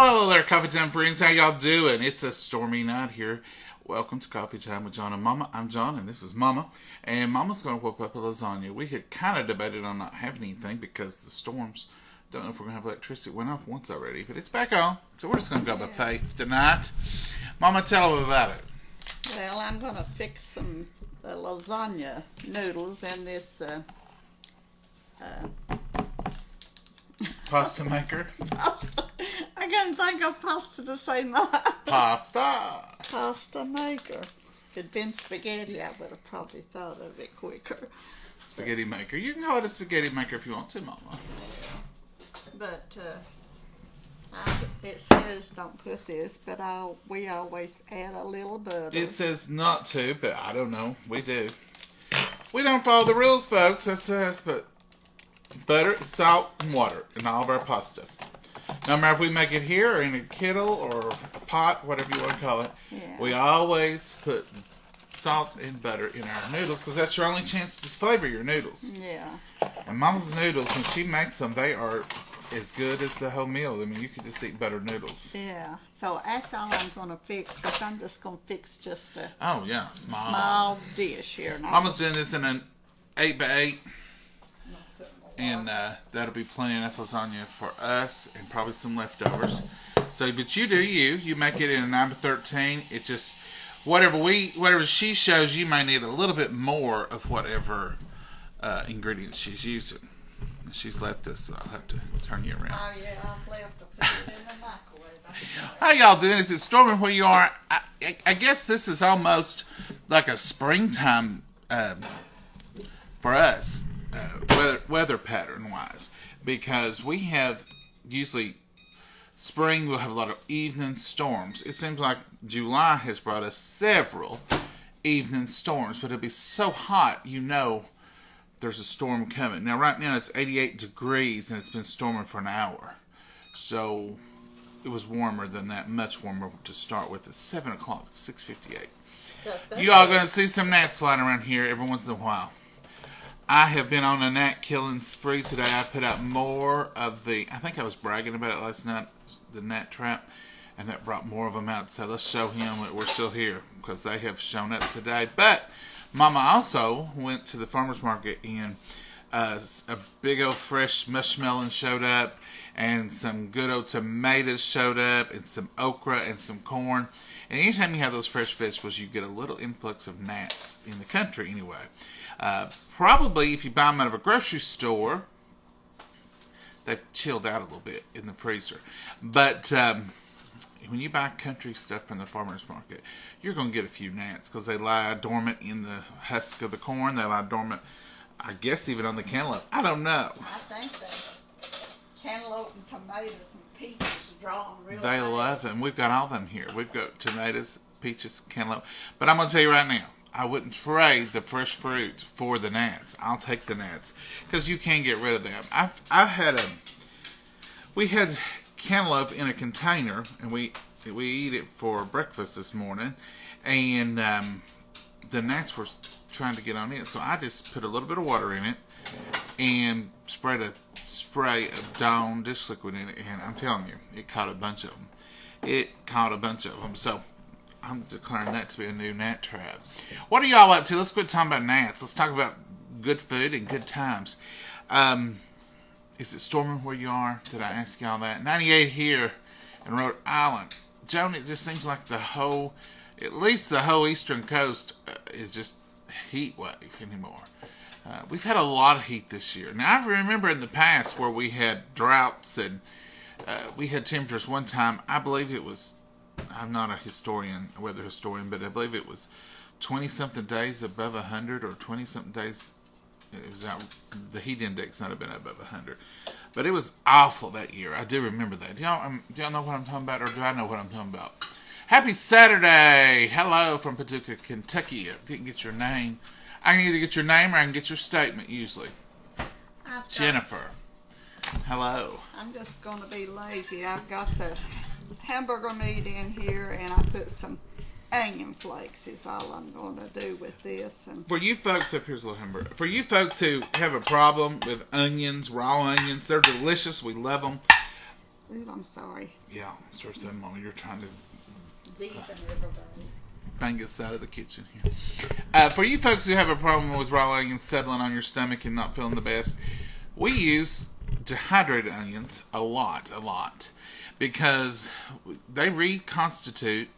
Hello there, Coffee Time friends. How y'all doing? It's a stormy night here. Welcome to Coffee Time with John and Momma. I'm John, and this is Momma. And Mama's going to whip up a lasagna. We had kind of debated on not having anything because the storms. Don't know if we're going to have electricity. It went off once already, but it's back on. So we're just going to go by faith tonight. Mama, tell them about it. Well, I'm going to fix some lasagna noodles in this Pasta maker. pasta. I couldn't think of pasta to say my pasta maker. If it'd been spaghetti, I would have probably thought of it quicker. Spaghetti maker. You can call it a spaghetti maker if you want to, Mama. But it says don't put this, but we always add a little butter. It says not to, but I don't know. We do. We don't follow the rules, folks. That says, but butter, salt, and water in all of our pasta. No matter if we make it here or in a kettle or a pot, whatever you want to call it, we always put salt and butter in our noodles because that's your only chance to flavor your noodles. Yeah. And Mama's noodles, when she makes them, they are as good as the whole meal. I mean, you could just eat buttered noodles. Yeah. So that's all I'm going to fix because I'm just going to fix just a small dish here. Mama's doing this in an 8x8. And that'll be plenty enough lasagna for us and probably some leftovers. So, but you do you make it in a 9x13. It just whatever she shows, you may need a little bit more of whatever ingredients she's using. She's left us, so I'll have to turn you around. Oh yeah, I've left to put it in the microwave. How y'all doing? Is it storming where you are? I guess this is almost like a springtime for us. Weather pattern wise, because we have usually spring will have a lot of evening storms. It seems like July has brought us several evening storms, but it'll be so hot, there's a storm coming. Now right now it's 88 degrees and it's been storming for an hour, so it was warmer than that, much warmer to start with. At 7 o'clock, it's 6:58. You all gonna see some gnats flying around here every once in a while. I have been on a gnat killing spree today. I put out more of I think I was bragging about it last night, the gnat trap, and that brought more of them out. So let's show him that we're still here because they have shown up today. But Mama also went to the farmer's market and a big old fresh mushmelon showed up, and some good old tomatoes showed up, and some okra and some corn. And anytime you have those fresh vegetables, you get a little influx of gnats in the country anyway. Probably if you buy them out of a grocery store, they've chilled out a little bit in the freezer. But when you buy country stuff from the farmer's market, you're going to get a few gnats because they lie dormant in the husk of the corn. They lie dormant, I guess, even on the cantaloupe. I don't know. I think that cantaloupe and tomatoes and peaches draw them really They bad. love them. We've got all of them here. We've got tomatoes, peaches, cantaloupe. But I'm going to tell you right now, I wouldn't trade the fresh fruit for the gnats. I'll take the gnats because you can get rid of them. We had cantaloupe in a container, and we eat it for breakfast this morning, and the gnats were trying to get on it. So I just put a little bit of water in it and sprayed a spray of Dawn dish liquid in it, and I'm telling you, it caught a bunch of them. So I'm declaring that to be a new gnat trap. What are y'all up to? Let's quit talking about gnats. Let's talk about good food and good times. Is it storming where you are? Did I ask y'all that? 98 here in Rhode Island. Joan, it just seems like at least the whole eastern coast is just heat wave anymore. We've had a lot of heat this year. Now, I remember in the past where we had droughts and we had temperatures one time, I believe it was, I'm not a weather historian, but I believe it was 20-something days above 100 or 20-something days. It was out, the heat index not have been above 100. But it was awful that year. I do remember that. Do y'all know what I'm talking about, or do I know what I'm talking about? Happy Saturday! Hello from Paducah, Kentucky. I didn't get your name. I can either get your name or I can get your statement, usually. Jennifer. Hello. I'm just going to be lazy. I've got the hamburger meat in here, and I put some onion flakes is all I'm going to do with this. And for you folks, here's a little hamburger. For you folks who have a problem with onions, raw onions, they're delicious. We love them. Ooh, I'm sorry. Yeah, it's first time, Mama. You're trying to Deep in everybody. bang us out of the kitchen here. For you folks who have a problem with raw onions settling on your stomach and not feeling the best, we use dehydrated onions a lot, because they reconstitute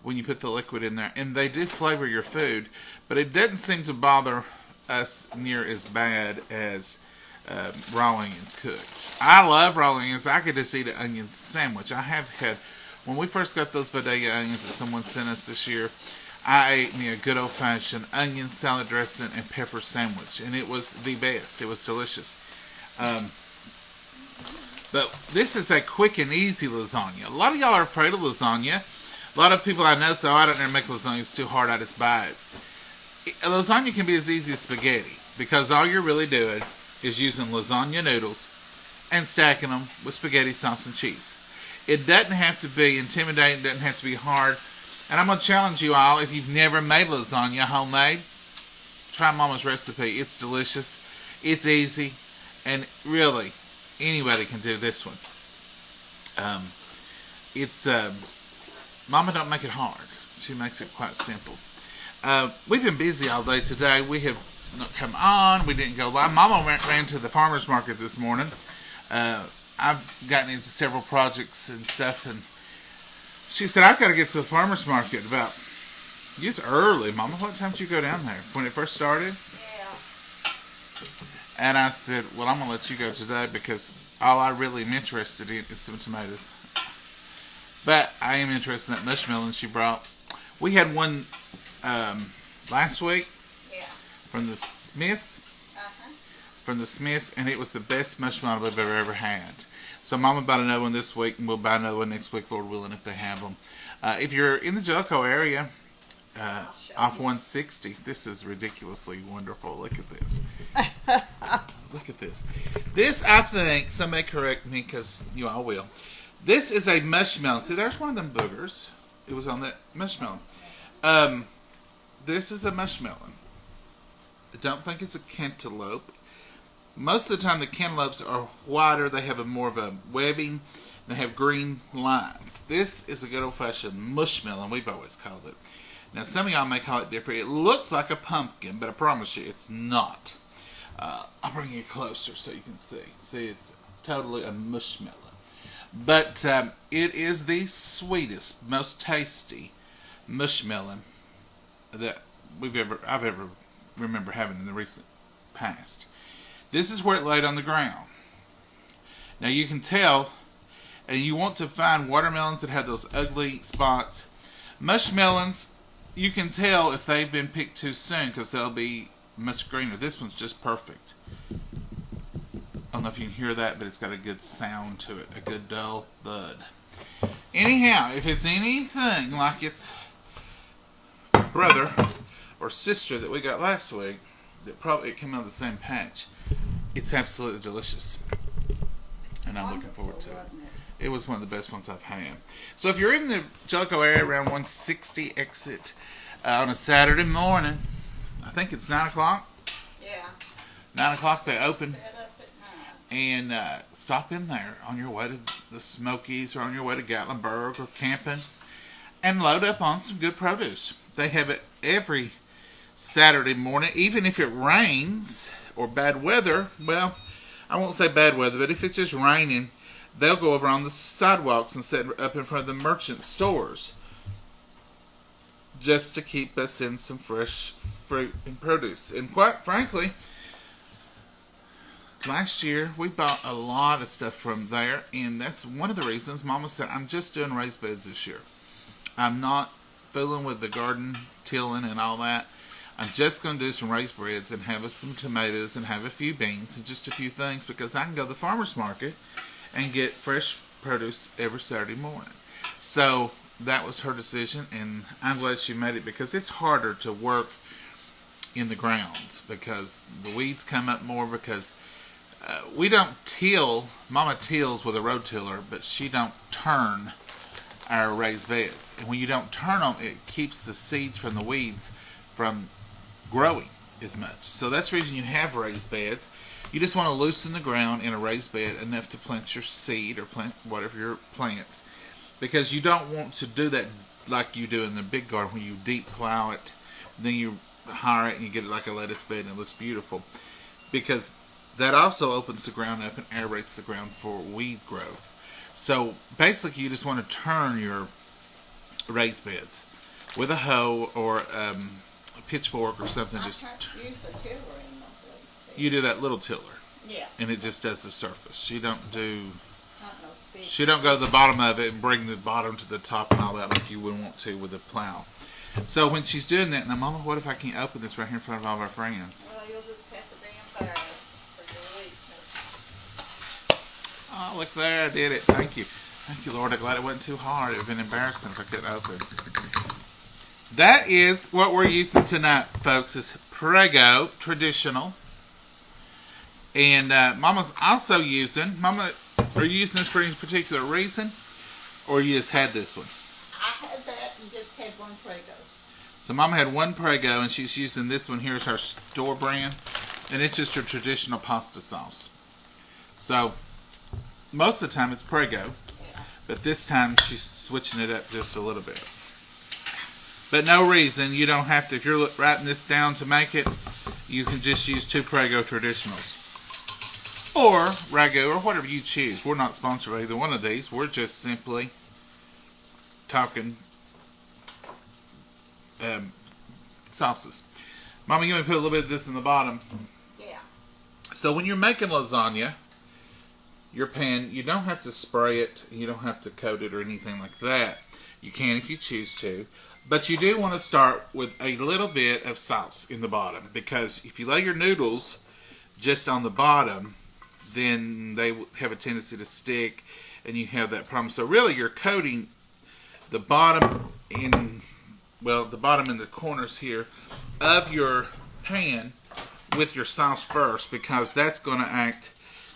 when you put the liquid in there, and they do flavor your food, but it doesn't seem to bother us near as bad as raw onions cooked. I love raw onions. I could just eat an onion sandwich. I have had, when we first got those bodega onions that someone sent us this year, I ate me a good old-fashioned onion salad dressing and pepper sandwich, and it was the best. It was delicious. But this is a quick and easy lasagna. A lot of y'all are afraid of lasagna. A lot of people I know say, oh, I don't know how to make lasagna. It's too hard. I just buy it. A lasagna can be as easy as spaghetti, because all you're really doing is using lasagna noodles and stacking them with spaghetti sauce and cheese. It doesn't have to be intimidating. It doesn't have to be hard. And I'm going to challenge you all, if you've never made lasagna homemade, try Mama's recipe. It's delicious. It's easy. And really, anybody can do this one. Mama don't make it hard. She makes it quite simple. We've been busy all day today. We have not come on. We didn't go live. Mama ran to the farmer's market this morning. I've gotten into several projects and stuff, and she said, I've got to get to the farmer's market about, it's early, Mama. What time did you go down there? When it first started? Yeah. And I said, well, I'm going to let you go today, because all I really am interested in is some tomatoes. But I am interested in that mushmelon she brought. We had one last week. Yeah. From the Smiths. Uh-huh. From the Smiths, and it was the best mushmelon I've ever had. So Mama bought another one this week, and we'll buy another one next week, Lord willing, if they have them. If you're in the Jellico area, off 160, this is ridiculously wonderful. Look at this. Look at this. This, I think, somebody correct me, because you all will. This is a mushmelon. See, there's one of them boogers. It was on that mushmelon. This is a mushmelon. I don't think it's a cantaloupe. Most of the time, the cantaloupes are whiter. They have more of a webbing. They have green lines. This is a good old-fashioned mushmelon, we've always called it. Now, some of y'all may call it different. It looks like a pumpkin, but I promise you, it's not. I'll bring it closer so you can see. See, it's totally a mushmelon. But it is the sweetest, most tasty mushmelon that I've ever remember having in the recent past. This is where it laid on the ground. Now you can tell, and you want to find watermelons that have those ugly spots. Mushmelons, you can tell if they've been picked too soon, because they'll be much greener. This one's just perfect. I don't know if you can hear that, but it's got a good sound to it. A good dull thud. Anyhow, if it's anything like its brother or sister that we got last week, it came out of the same patch. It's absolutely delicious. And I'm looking forward to it. It was one of the best ones I've had. So if you're in the Jellico area around 160 exit on a Saturday morning, I think it's 9 o'clock. Yeah. 9 o'clock they open. Set up at 9. And stop in there on your way to the Smokies or on your way to Gatlinburg or camping and load up on some good produce. They have it every Saturday morning, even if it rains or bad weather. Well, I won't say bad weather, but if it's just raining, they'll go over on the sidewalks and set up in front of the merchant stores just to keep us in some fresh fruit and produce. And quite frankly, last year we bought a lot of stuff from there, and that's one of the reasons Mama said, I'm just doing raised beds this year. I'm not fooling with the garden tilling and all that. I'm just going to do some raised beds and have us some tomatoes and have a few beans and just a few things, because I can go to the farmer's market and get fresh produce every Saturday morning. So that was her decision, and I'm glad she made it, because it's harder to work in the ground because the weeds come up more, because we don't till. Mama tills with a rotiller, but she don't turn our raised beds. And when you don't turn them, it keeps the seeds from the weeds from growing. as much. So that's the reason you have raised beds. You just want to loosen the ground in a raised bed enough to plant your seed or plant whatever your plants, because you don't want to do that like you do in the big garden when you deep plow it, then you hire it and you get it like a lettuce bed and it looks beautiful, because that also opens the ground up and aerates the ground for weed growth. So basically you just want to turn your raised beds with a hoe or a pitchfork or something. I Just can't use the tiller in my place. you do that little tiller, Yeah. and it just does the surface. She don't go Big. to the bottom of it and bring the bottom to the top and all that like you would want to with a plow. So when she's doing that, now Mama, what if I can't open this right here in front of all of our friends? Well, you'll just have to be embarrassed for your weakness. Oh, look there, I did it. Thank you. Thank you, Lord. I'm glad it wasn't too hard. It would have been embarrassing if I couldn't open. That is what we're using tonight, folks, is Prego Traditional. And Mama's also using, Mama, are you using this for any particular reason? Or you just had this one? I had that and just had one Prego. So Mama had one Prego, and she's using this one here as her store brand. And it's just her traditional pasta sauce. So, most of the time it's Prego. But this time she's switching it up just a little bit. But no reason, you don't have to, if you're writing this down to make it, you can just use 2 Prego Traditionals. Or Ragu, or whatever you choose. We're not sponsored by either one of these. We're just simply talking sauces. Mama, you want to put a little bit of this in the bottom? Yeah. So when you're making lasagna, your pan, you don't have to spray it, you don't have to coat it or anything like that. You can if you choose to. But you do want to start with a little bit of sauce in the bottom, because if you lay your noodles just on the bottom, then they have a tendency to stick and you have that problem. So really you're coating the bottom in, well, the bottom in the corners here of your pan with your sauce first, because that's going to act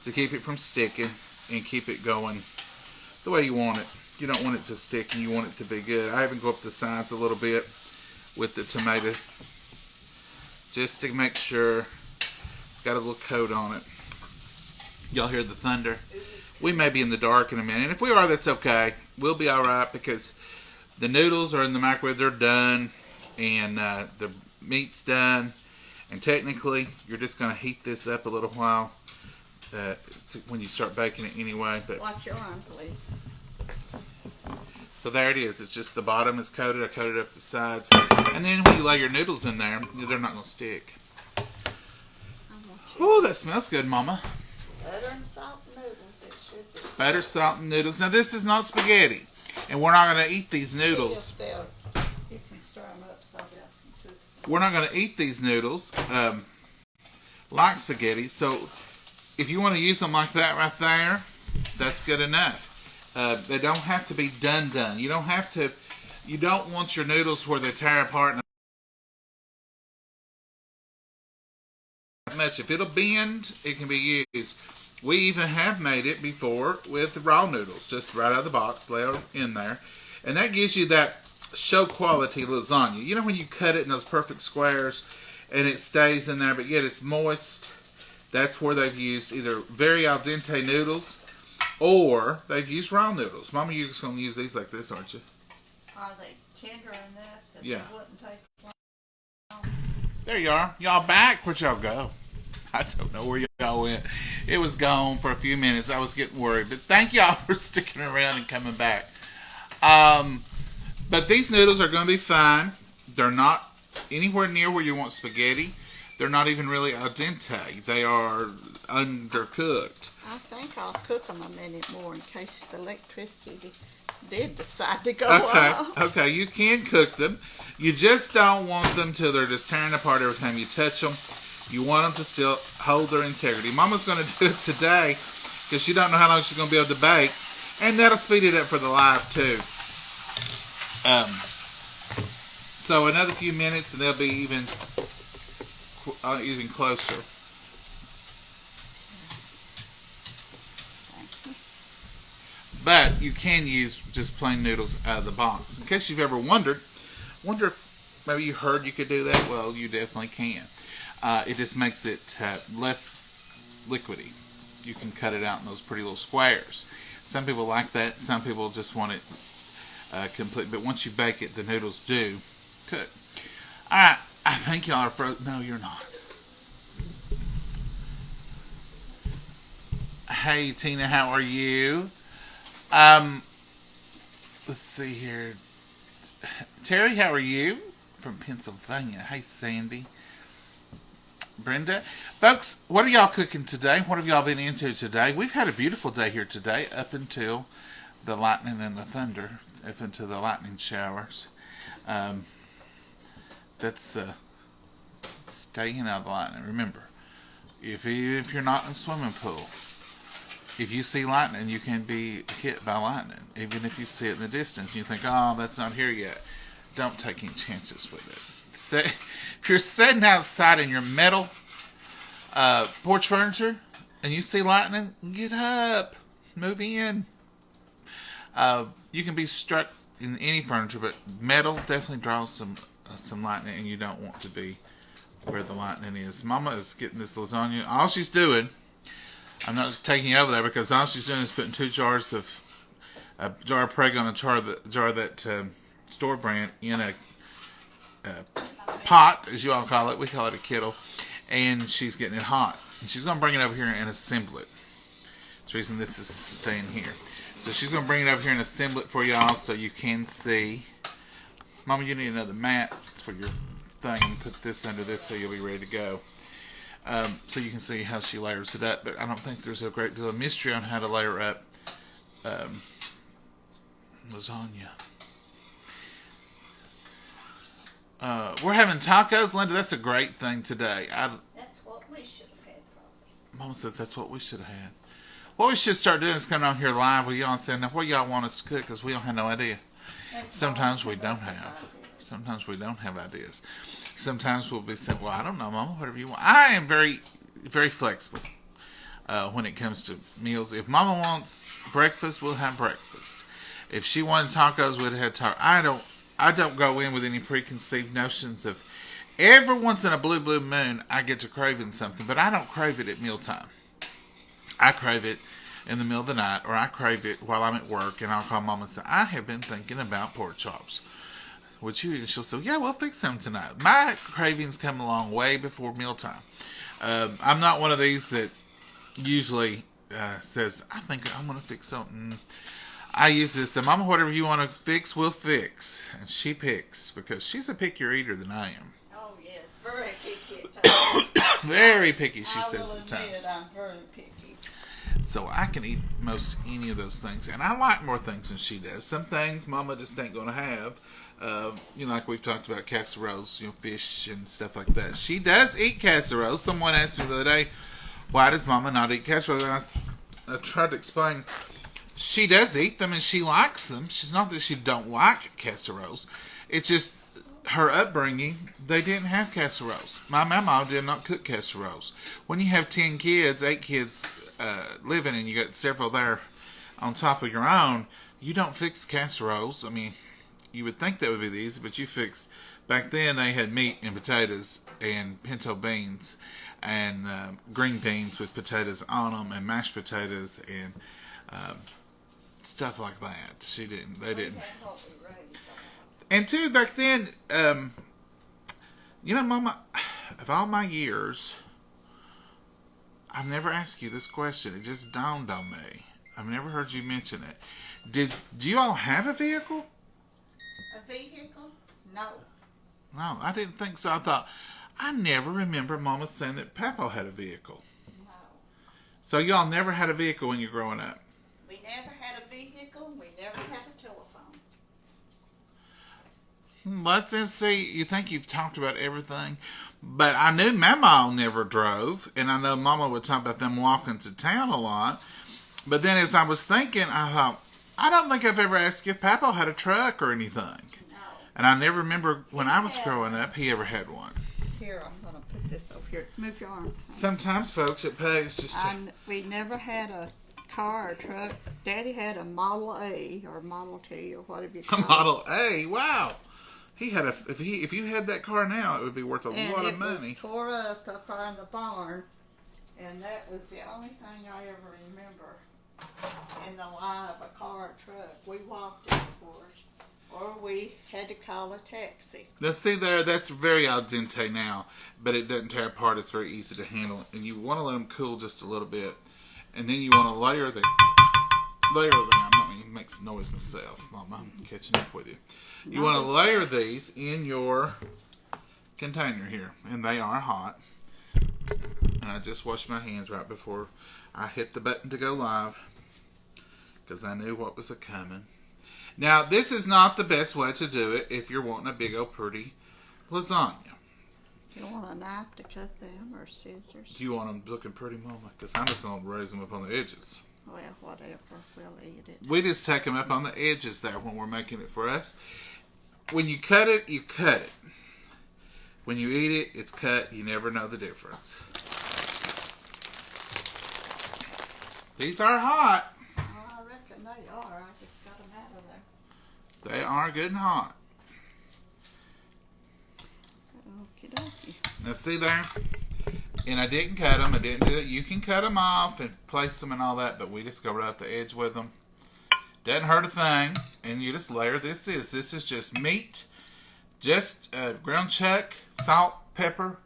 to keep it from sticking and keep it going the way you want it. You don't want it to stick and you want it to be good. I even go up the sides a little bit with the tomato just to make sure it's got a little coat on it. Y'all hear the thunder? We may be in the dark in a minute. And if we are, that's okay. We'll be alright, because the noodles are in the microwave. They're done. And the meat's done. And technically, you're just going to heat this up a little while when you start baking it anyway. But Watch your arm, please. so there it is. It's just the bottom is coated. I coated up the sides. And then when you lay your noodles in there, they're not going to stick. Oh, that smells good, Mama. Butter and salt noodles, it should be. Butter, salt, and noodles. Now, this is not spaghetti. And we're not going to eat these noodles. You can stir them up so that you cook some. We're not going to eat these noodles like spaghetti. So if you want to use them like that right there, that's good enough. They don't have to be done. You don't have to. You don't want your noodles where they tear apart. Much. If it'll bend, it can be used. We even have made it before with raw noodles, just right out of the box, lay it in there, and that gives you that show quality lasagna. You know when you cut it in those perfect squares and it stays in there, but yet it's moist. That's where they've used either very al dente noodles or they've used raw noodles. Mama, you're just going to use these like this, aren't you? Are they tender enough that Yeah. they wouldn't take long? There you are. Y'all back? Where'd y'all go? I don't know where y'all went. It was gone for a few minutes. I was getting worried. But thank y'all for sticking around and coming back. But these noodles are going to be fine. They're not anywhere near where you want spaghetti. They're not even really al dente. They are undercooked. I think I'll cook them a minute more in case the electricity did decide to go Okay, off. okay, you can cook them. You just don't want them till they're just tearing apart every time you touch them. You want them to still hold their integrity. Mama's going to do it today because she don't know how long she's going to be able to bake, and that'll speed it up for the live too. So another few minutes, and they'll be even closer. But you can use just plain noodles out of the box. In case you've ever wonder maybe you heard you could do that. Well, you definitely can. It just makes it less liquidy. You can cut it out in those pretty little squares. Some people like that. Some people just want it complete. But once you bake it, the noodles do cook. All right. I think y'all are frozen. No, you're not. Hey, Tina, how are you? Let's see here. Terry, how are you? From Pennsylvania. Hey, Sandy. Brenda. Folks, what are y'all cooking today? What have y'all been into today? We've had a beautiful day here today up until the lightning and the thunder, up until the lightning showers. That's staying out of the lightning. Remember, if you're not in a swimming pool, if you see lightning, you can be hit by lightning. Even if you see it in the distance, you think, oh, that's not here yet. Don't take any chances with it. If you're sitting outside in your metal porch furniture and you see lightning, get up, move in. You can be struck in any furniture, but metal definitely draws some lightning, and you don't want to be where the lightning is. Mama is getting this lasagna. All she's doing, I'm not taking you over there, because all she's doing is putting a jar of Prego and a jar that store brand in a pot, as you all call it. We call it a kettle. And she's getting it hot. And she's going to bring it over here and assemble it. That's the reason this is staying here. So she's going to bring it over here and assemble it for y'all so you can see. Mama, you need another mat for your thing. And put this under this so you'll be ready to go. So you can see how she layers it up. But I don't think there's a great deal of mystery on how to layer up lasagna. We're having tacos, Linda. That's a great thing today. That's what we should have had, probably. Mama says that's what we should have had. What we should start doing is coming on here live with y'all and saying, now, what y'all want us to cook? Because we don't have no idea. Sometimes we don't have. Sometimes we don't have ideas. Sometimes we'll be saying, well, I don't know, Mama, whatever you want. I am very, very flexible when it comes to meals. If Mama wants breakfast, we'll have breakfast. If she wanted tacos, we'd have tacos. I don't go in with any preconceived notions of, every once in a blue moon, I get to craving something, but I don't crave it at mealtime. I crave it in the middle of the night, or I crave it while I'm at work, and I'll call Mama and say, I have been thinking about pork chops. Would you eat? And she'll say, yeah, we'll fix some tonight. My cravings come along way before mealtime. I'm not one of these that usually says, I think I'm going to fix something. I usually say, Mama, whatever you want to fix, we'll fix. And she picks, because she's a pickier eater than I am. Oh, yes, very picky at times. Very picky, she says at times. I'm very picky. So I can eat most any of those things. And I like more things than she does. Some things Mama just ain't going to have. Like we've talked about casseroles, fish and stuff like that. She does eat casseroles. Someone asked me the other day, why does Mama not eat casseroles? And I tried to explain, she does eat them and she likes them. She's not that she don't like casseroles. It's just her upbringing, they didn't have casseroles. My mama did not cook casseroles. When you have 10 kids, 8 kids living, and you got several there on top of your own, you don't fix casseroles. I mean, you would think that would be easy, but you fix. Back then, they had meat and potatoes and pinto beans and green beans with potatoes on them and mashed potatoes and stuff like that. They didn't. And two, back then, Mama, of all my years, I've never asked you this question. It just dawned on me. I've never heard you mention it. Do you all have a vehicle? A vehicle? No. No, I didn't think so. I never remember Mama saying that Papa had a vehicle. No. So y'all never had a vehicle when you were growing up? We never had a vehicle. We never had a telephone. Let's just see. You think you've talked about everything, but I knew Mama never drove, and I know Mama would talk about them walking to town a lot. But then as I was thinking, I thought, I don't think I've ever asked if Papa had a truck or anything. No. And I never remember when I was growing up, he ever had one. Here, I'm going to put this over here. Move your arm. Sometimes, folks, it pays just to... We never had a car or truck. Daddy had a Model A or Model T or whatever you call it. A Model A? Wow. He had if you had that car now, it would be worth a lot of money. And it was tore up in the barn, and that was the only thing I ever remember in the line of a car or truck. We walked it, of course, or we had to call a taxi. Now see there, that's very al dente now, but it doesn't tear apart. It's very easy to handle, and you want to let them cool just a little bit, and then you want to layer them. I'm not makes noise myself. Mama, I'm catching up with you. You want to layer these in your container here, and they are hot. And I just washed my hands right before I hit the button to go live, because I knew what was coming. Now, this is not the best way to do it if you're wanting a big old pretty lasagna. Do you want a knife to cut them or scissors? Do you want them looking pretty, Mama? Because I'm just going to raise them up on the edges. Well, whatever. We'll eat it. We just take them up on the edges there when we're making it for us. When you cut it, you cut it. When you eat it, it's cut. You never know the difference. These are hot. Oh, I reckon they are. I just got them out of there. They are good and hot. Okie dokie. Now see there? And I didn't cut them. I didn't do it. You can cut them off and place them and all that, but we just go right at the edge with them. Doesn't hurt a thing. And you just layer this. This is just meat, just ground chuck, salt, pepper,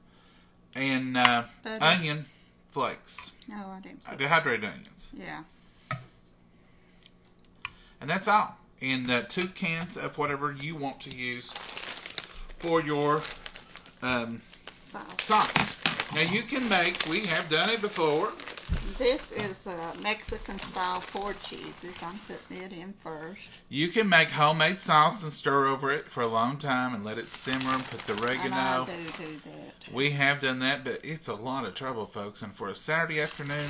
and onion flakes. No, I didn't. Dehydrated onions. Yeah. And that's all. And 2 cans of whatever you want to use for your sauce. Now you can make, we have done it before. This is Mexican style four cheeses. I'm putting it in first. You can make homemade sauce and stir over it for a long time and let it simmer and put the oregano. And I do that. We have done that, but it's a lot of trouble, folks. And for a Saturday afternoon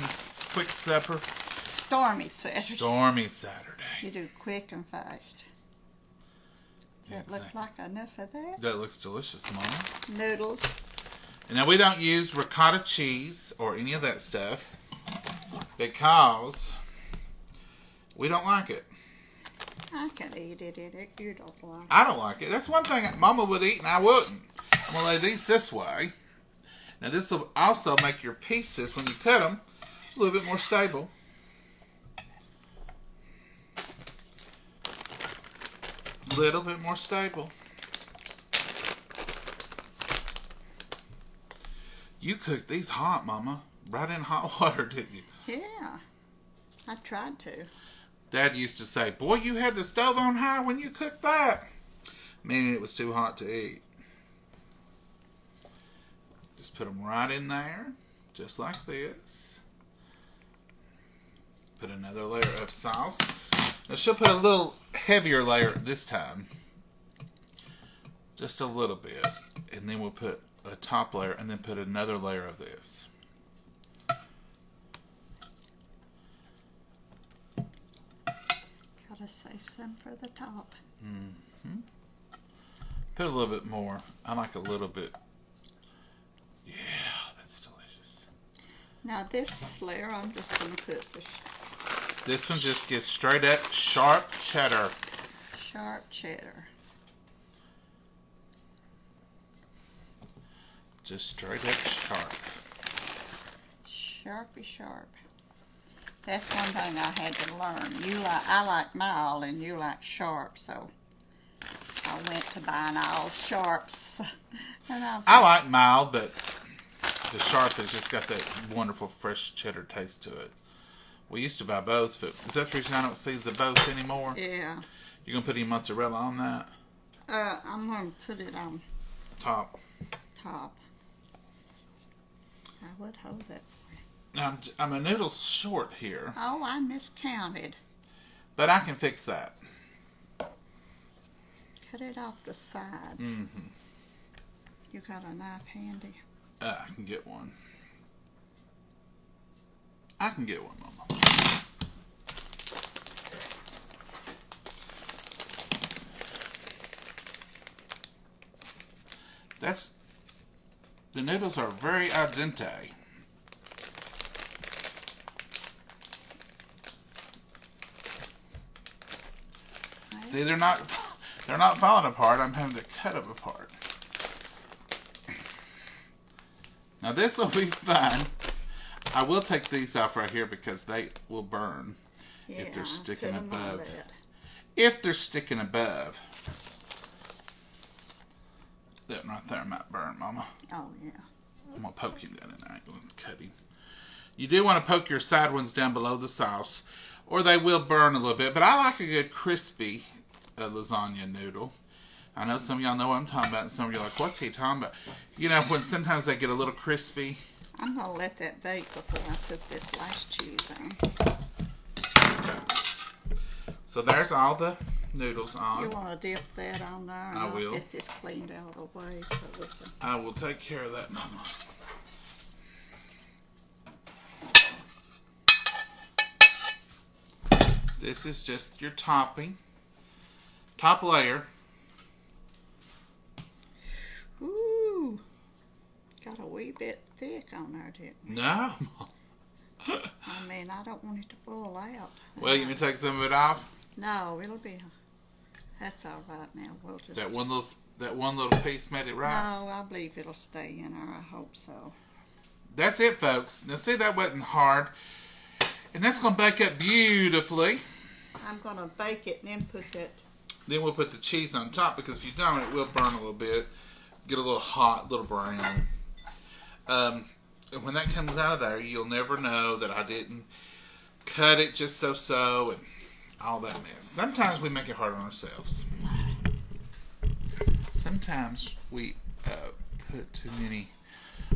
quick supper. Stormy Saturday. Saturday. You do quick and fast. Does it look like enough of that? That looks delicious, Mama. Noodles. And now we don't use ricotta cheese or any of that stuff because we don't like it. I can eat it. You don't like it. I don't like it. That's one thing Mama would eat and I wouldn't. I'm going to lay these this way. Now this will also make your pieces, when you cut them, a little bit more stable. Little bit more stable. You cooked these hot, Mama. Right in hot water, didn't you? Yeah. I tried to. Dad used to say, boy, you had the stove on high when you cooked that. Meaning it was too hot to eat. Just put them right in there. Just like this. Put another layer of sauce. Now she'll put a little heavier layer this time. Just a little bit. And then we'll put a top layer and then put another layer of this. Gotta save some for the top. Mm-hmm. Put a little bit more. I like a little bit. Yeah, that's delicious. Now this layer, I'm just gonna put the this one just gets straight up sharp cheddar. Sharp cheddar. Just straight up sharp. Sharpy sharp. That's one thing I had to learn. I like mild and you like sharp, so I went to buying all sharps. And I like mild, but the sharp has just got that wonderful fresh cheddar taste to it. We used to buy both, but is that the reason I don't see the both anymore? Yeah. You gonna put any mozzarella on that? I'm gonna put it on Top. I would hold that for you. Now, I'm a noodle short here. Oh, I miscounted. But I can fix that. Cut it off the sides. Mm-hmm. You got a knife handy? I can get one. Mama. The noodles are very al dente. See, they're not They're not falling apart. I'm having to cut them apart. Now this will be fun. I will take these off right here because they will burn if they're sticking above. If they're sticking above. That right there might burn, Mama. Oh, yeah. I'm going to poke him down in there. I ain't going to cut him. You do want to poke your side ones down below the sauce, or they will burn a little bit. But I like a good crispy lasagna noodle. I know some of y'all know what I'm talking about, and some of you are like, what's he talking about? You know, when sometimes they get a little crispy. I'm going to let that bake before I put this last cheese on. Okay. So there's all the noodles on. You want to dip that on there? And I will. Get this cleaned out of the way so we can... I will take care of that, Mama. This is just your topping. Top layer. Ooh. Got a wee bit thick on there, didn't we? No. I mean, I don't want it to fall out. Well, you can take some of it off. No, it'll be... That's all right now. We'll just... That one little piece made it right. No, I believe it'll stay in there. I hope so. That's it, folks. Now, see, that wasn't hard. And that's going to bake up beautifully. I'm going to bake it and then put that... Then we'll put the cheese on top, because if you don't, it will burn a little bit. Get a little hot, a little brown. And when that comes out of there, you'll never know that I didn't cut it just so and all that mess. Sometimes we make it hard on ourselves. Sometimes we put too many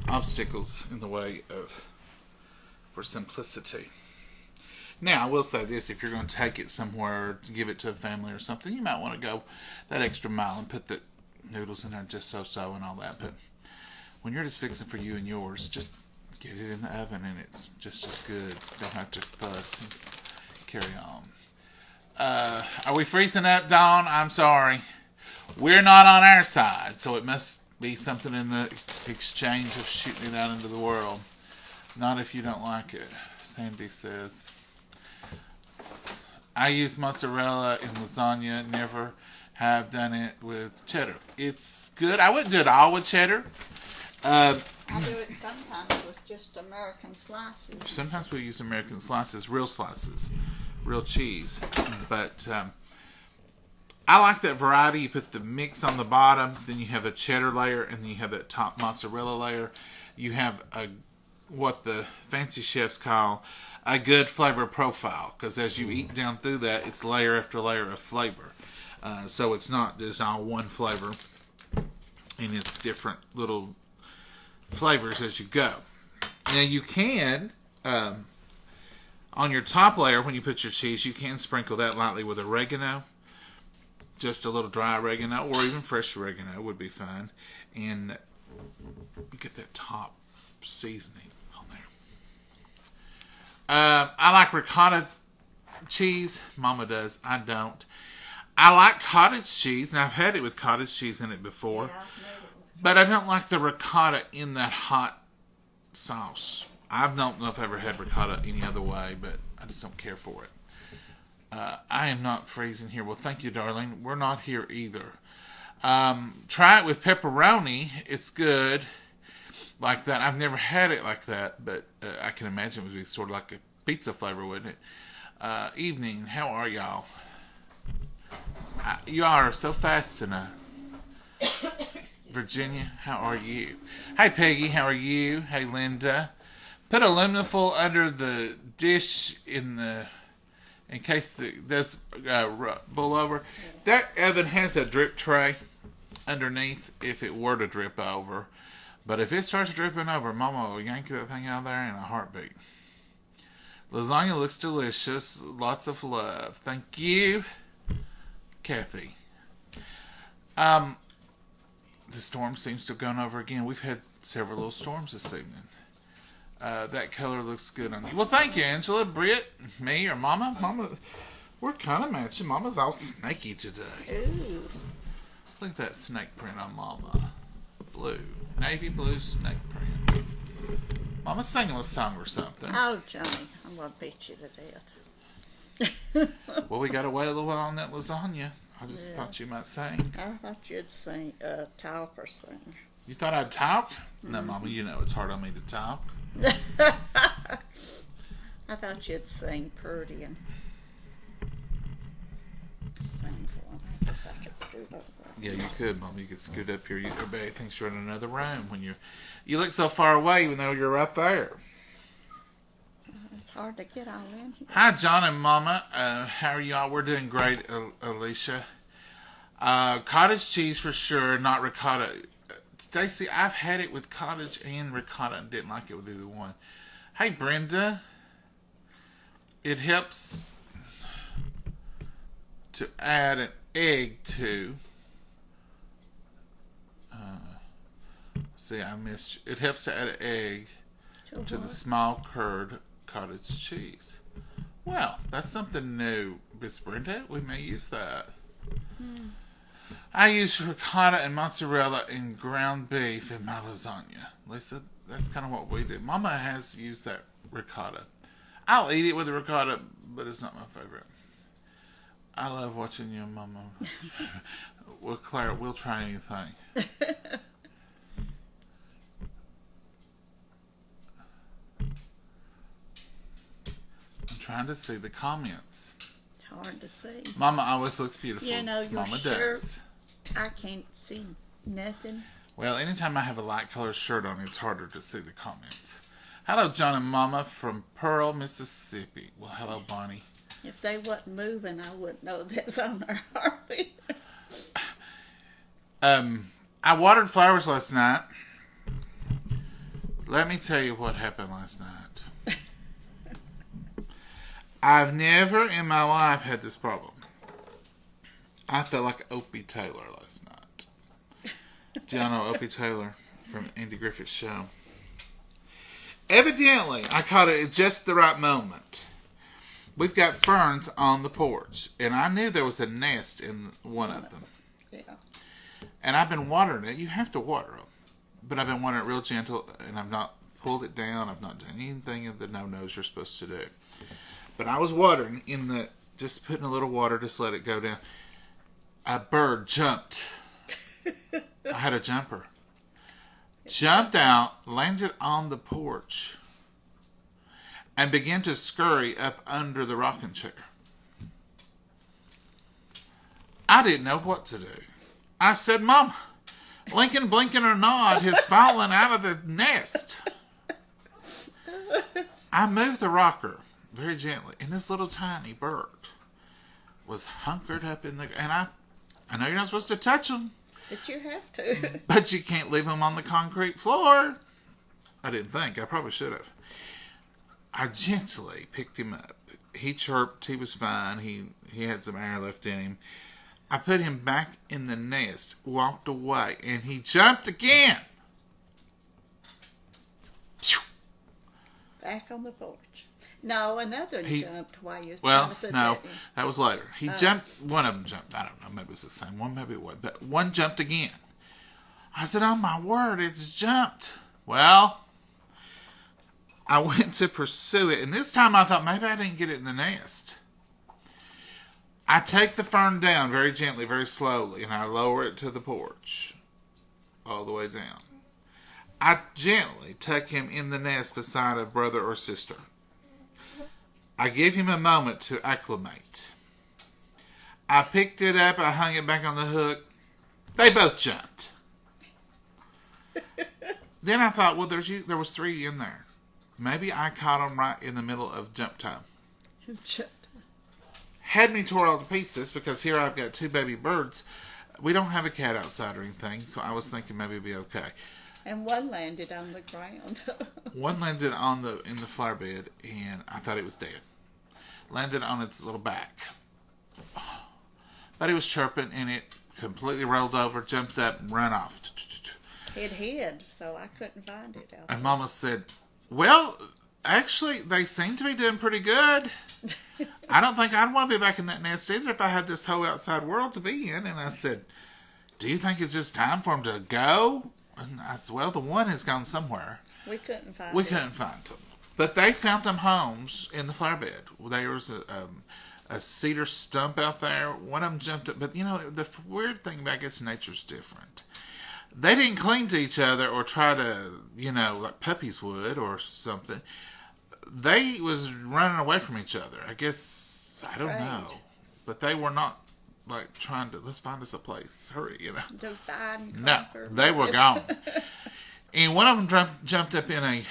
obstacles in the way for simplicity. Now, I will say this, if you're going to take it somewhere to give it to a family or something, you might want to go that extra mile and put the noodles in there just so and all that. But when you're just fixing for you and yours, just get it in the oven and it's just as good. Don't have to fuss and carry on. Are we freezing up, Dawn? I'm sorry. We're not on our side, so it must be something in the exchange of shooting it out into the world. Not if you don't like it, Sandy says. I use mozzarella in lasagna, never have done it with cheddar. It's good. I wouldn't do it all with cheddar. I do it sometimes with just American slices. Sometimes we use American slices, real cheese. But I like that variety. You put the mix on the bottom, then you have a cheddar layer, and then you have that top mozzarella layer. You have what the fancy chefs call a good flavor profile, because as you eat down through that, it's layer after layer of flavor. So it's not just all one flavor, and it's different little flavors as you go. Now you can, on your top layer, when you put your cheese, you can sprinkle that lightly with oregano. Just a little dry oregano, or even fresh oregano would be fine. And you get that top seasoning on there. I like ricotta cheese. Mama does. I don't. I like cottage cheese, and I've had it with cottage cheese in it before. Yeah, but I don't like the ricotta in that hot sauce. I don't know if I've ever had ricotta any other way, but I just don't care for it. I am not freezing here. Well, thank you, darling. We're not here either. Try it with pepperoni. It's good. Like that. I've never had it like that, but I can imagine it would be sort of like a pizza flavor, wouldn't it? Evening. How are y'all? You are so fast tonight. Virginia, how are you? Hi, Peggy. How are you? Hey, Linda. Put aluminum foil under the dish in case it does boil over. That oven has a drip tray underneath if it were to drip over. But if it starts dripping over, Mama will yank that thing out of there in a heartbeat. Lasagna looks delicious. Lots of love. Thank you, Kathy. The storm seems to have gone over again. We've had several little storms this evening. That color looks good on you. Well, thank you, Angela, Britt, me, or Mama. Mama, we're kind of matching. Mama's all snaky today. Ooh. Look at that snake print on Mama. Blue. Navy blue snake print. Mama's singing a song or something. Oh, Johnny, I'm going to beat you to death. Well, we got to wait a little while on that lasagna. I just thought you might sing. I thought you'd sing, talk or sing. You thought I'd talk? No, Mama, you know it's hard on me to talk. I thought you'd sing pretty and sing for me. I guess I could scoot over. Yeah, you could, Mom. You could scoot up here. Everybody thinks you're in another room when you look so far away, even though you're right there. It's hard to get all in here. Hi, John and Momma. How are y'all? We're doing great, Alicia. Cottage cheese for sure, not ricotta. Stacy, I've had it with cottage and ricotta and didn't like it with either one. Hey, Brenda. It helps to add an egg to. See, I missed you. It helps to add an egg to the small curd cottage cheese. Well, that's something new, Miss Brenda. We may use that. I use ricotta and mozzarella and ground beef in my lasagna. Lisa, that's kind of what we do. Mama has used that ricotta. I'll eat it with the ricotta, but it's not my favorite. I love watching you and Mama. Well, Claire, we'll try anything. I'm trying to see the comments. It's hard to see. Mama always looks beautiful. You know, you're Mama sure does. I can't see nothing. Well, anytime I have a light color shirt on, it's harder to see the comments. Hello, John and Momma from Pearl, Mississippi. Well, hello, Bonnie. If they wasn't moving, I wouldn't know that's on their hardly. I watered flowers last night. Let me tell you what happened last night. I've never in my life had this problem. I felt like Opie Taylor last night. Do y'all know Opie Taylor from Andy Griffith's show? Evidently, I caught it at just the right moment. We've got ferns on the porch, and I knew there was a nest in one of them. Yeah. And I've been watering it. You have to water them. But I've been watering it real gentle, and I've not pulled it down. I've not done anything of the no-nos you're supposed to do. But I was watering just putting a little water, just let it go down. A bird jumped. I had a jumper. Jumped out, landed on the porch, and began to scurry up under the rocking chair. I didn't know what to do. I said, Mom, Lincoln, blinking or not, has fallen out of the nest. I moved the rocker very gently, and this little tiny bird was hunkered up in the... And I know you're not supposed to touch them. But you have to. But you can't leave them on the concrete floor. I didn't think. I probably should have. I gently picked him up. He chirped. He was fine. He had some air left in him. I put him back in the nest, walked away, and he jumped again. Back on the porch. No, another jumped while you was trying Well, to put no, that in. that was later. He jumped. One of them jumped. I don't know. Maybe it was the same one. Maybe it wasn't. But one jumped again. I said, oh, my word, it's jumped. Well, I went to pursue it. And this time I thought maybe I didn't get it in the nest. I take the fern down very gently, very slowly, and I lower it to the porch. All the way down. I gently tuck him in the nest beside a brother or sister. I give him a moment to acclimate. I picked it up. I hung it back on the hook. They both jumped. Then I thought, well, there was 3 in there. Maybe I caught them right in the middle of jump time. Had me tore all to pieces because here I've got 2 baby birds. We don't have a cat outside or anything, so I was thinking maybe it'd be okay. And one landed on the ground. One landed in the flower bed, and I thought it was dead. Landed on its little back. But it was chirping, and it completely rolled over, jumped up, and ran off. It hid, so I couldn't find it out there. And Mama said, well, actually, they seem to be doing pretty good. I don't think I'd want to be back in that nest either if I had this whole outside world to be in. And I said, do you think it's just time for them to go? And I said, well, the one has gone somewhere. We couldn't find them. But they found them homes in the flower bed. There was a cedar stump out there. One of them jumped up. But, the weird thing about, I guess, nature's different. They didn't cling to each other or try to, like puppies would or something. They was running away from each other. I guess, I don't know. But they were not, like, trying to, let's find us a place. Hurry, Divide and No, conquer. they were gone. And one of them jumped up in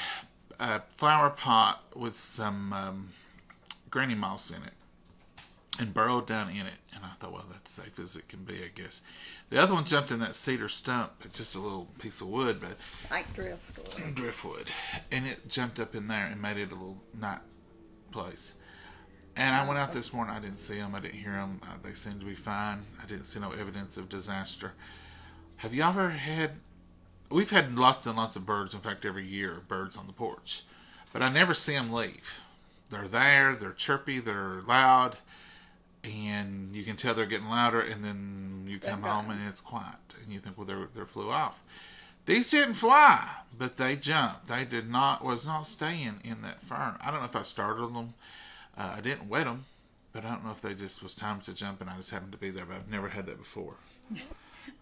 a flower pot with some granny moss in it and burrowed down in it. And I thought, well, that's safe as it can be, I guess. The other one jumped in that cedar stump. It's just a little piece of wood, but like driftwood. Driftwood. And it jumped up in there and made it a little night place. And I went out this morning. I didn't see them. I didn't hear them. They seemed to be fine. I didn't see no evidence of disaster. Have you ever had... We've had lots and lots of birds. In fact, every year, birds on the porch. But I never see them leave. They're there. They're chirpy. They're loud. And you can tell they're getting louder. And then you come home and it's quiet. And you think, well, they flew off. These didn't fly, but they jumped. They was not staying in that fern. I don't know if I startled them. I didn't wet them, but I don't know if they just was time to jump and I just happened to be there. But I've never had that before.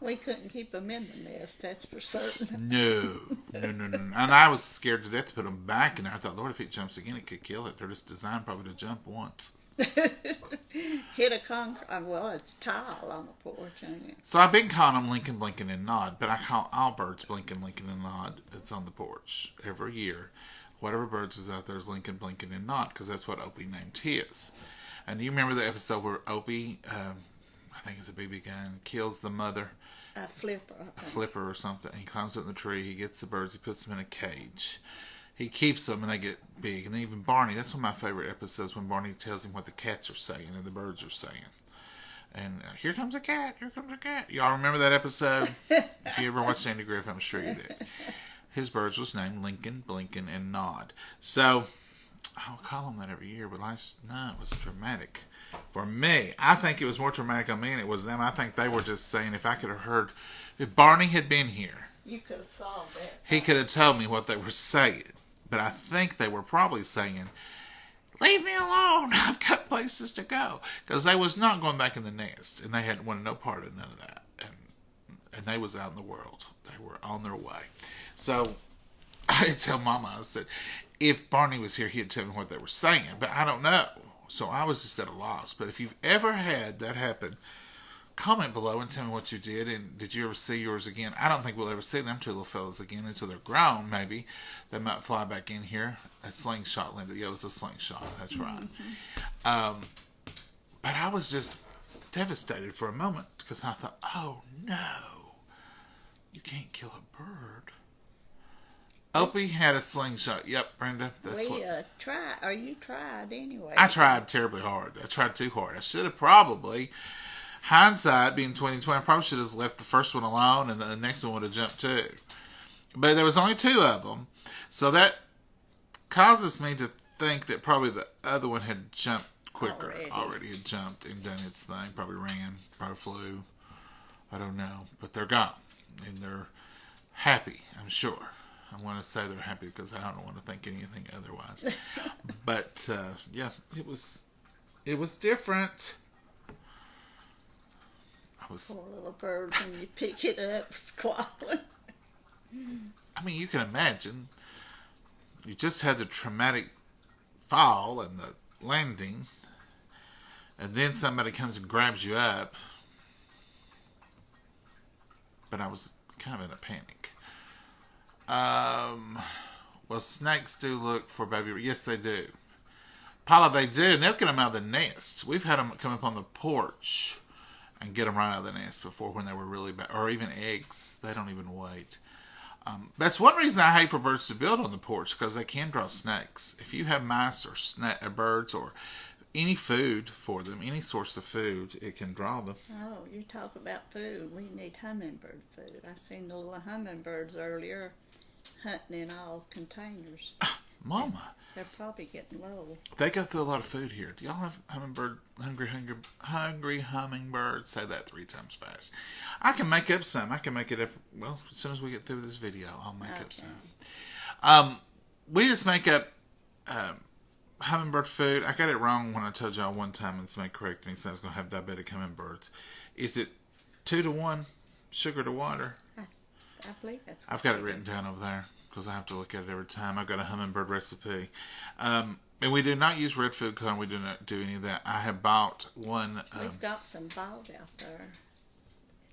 We couldn't keep them in the nest, that's for certain. No. And I was scared to death to put them back in there. I thought, Lord, if it jumps again, it could kill it. They're just designed probably to jump once. Hit a concrete. Well, it's tile on the porch, ain't it? So I've been calling them Lincoln, Blinkin, and Nod, but I call all birds Blinkin, Blinkin, and Nod. It's on the porch every year. Whatever birds is out there is Lincoln, Blinkin, and Nod, because that's what Opie named his. And do you remember the episode where Opie, I think it's a BB gun, kills the mother? A flipper. A flipper or something. He climbs up in the tree, he gets the birds, he puts them in a cage. He keeps them and they get big. And even Barney, that's one of my favorite episodes, when Barney tells him what the cats are saying and the birds are saying. And here comes a cat, here comes a cat. Y'all remember that episode? If you ever watched Andy Griffith, I'm sure you did. His birds was named Lincoln, Blinkin, and Nod. So, I'll call them that every year, but no, it was dramatic. For me, I think it was more traumatic on me than it was them. I think they were just saying, if Barney had been here, you could have solved that. He could have told me what they were saying. But I think they were probably saying, leave me alone, I've got places to go. Because they was not going back in the nest, and they wanted no part of none of that. And they was out in the world. They were on their way. So, I tell Mama, I said, if Barney was here, he'd tell me what they were saying. But I don't know. So I was just at a loss. But if you've ever had that happen, comment below and tell me what you did. And did you ever see yours again? I don't think we'll ever see them two little fellas again until they're grown, maybe. They might fly back in here. A slingshot, Linda. Yeah, it was a slingshot. That's right. Mm-hmm. But I was just devastated for a moment because I thought, oh no, you can't kill a bird. Opie had a slingshot. Yep, Brenda. That's you tried anyway. I tried terribly hard. I tried too hard. I should have probably, hindsight being 2020, I probably should have left the first one alone and the next one would have jumped too. But there was only two of them. So that causes me to think that probably the other one had jumped quicker. Already had jumped and done its thing. Probably ran. Probably flew. I don't know. But they're gone. And they're happy, I'm sure. I want to say they're happy because I don't want to think anything otherwise. But, yeah, it was different. Poor little bird when you pick it up squalling. I mean, you can imagine. You just had the traumatic fall and the landing. And then somebody comes and grabs you up. But I was kind of in a panic. Well, snakes do look for baby. Yes, they do. Paula, they do. And they'll get them out of the nest. We've had them come up on the porch and get them right out of the nest before when they were really bad. Or even eggs. They don't even wait. That's one reason I hate for birds to build on the porch, because they can draw snakes. If you have mice or birds or any food for them, any source of food, it can draw them. Oh, you talk about food. We need hummingbird food. I seen the little hummingbirds earlier hunting in all containers. Mama. They're probably getting low. They go through a lot of food here. Do y'all have hungry hummingbirds? Say that 3 times fast. I can make up some. I can make it up, well, as soon as we get through this video, I'll make up some. We just make up hummingbird food, I got it wrong when I told y'all one time, and somebody corrected me, said I was going to have diabetic hummingbirds. Is it 2-to-1 sugar to water? I believe that's what I've got it they written do. down over there because I have to look at it every time. I've got a hummingbird recipe. And we do not use red food coloring. We do not do any of that. I have bought one. We've got some bald out there.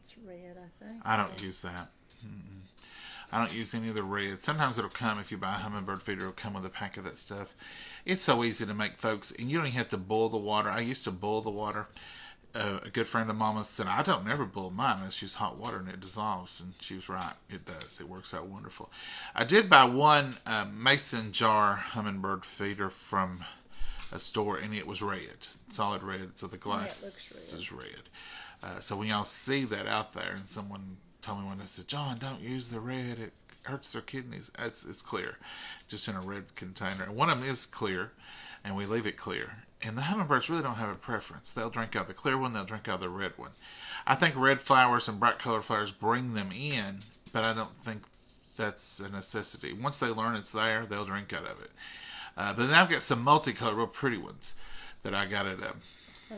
It's red, I think. I don't use that. I don't use any of the red. Sometimes it'll come, if you buy a hummingbird feeder, it'll come with a pack of that stuff. It's so easy to make, folks. And you don't even have to boil the water. I used to boil the water. A good friend of Mama's said, I don't never boil mine unless use hot water and it dissolves. And she was right. It does. It works out wonderful. I did buy one mason jar hummingbird feeder from a store, and it was red. Solid red. So the glass is red. So when y'all see that out there, and someone told me one, they said, John, don't use the red. It hurts their kidneys. It's clear. Just in a red container. And one of them is clear, and we leave it clear. And the hummingbirds really don't have a preference. They'll drink out the clear one. They'll drink out the red one. I think red flowers and bright colored flowers bring them in, but I don't think that's a necessity. Once they learn it's there, they'll drink out of it. But then I've got some multicolored, real pretty ones that I got at. Well,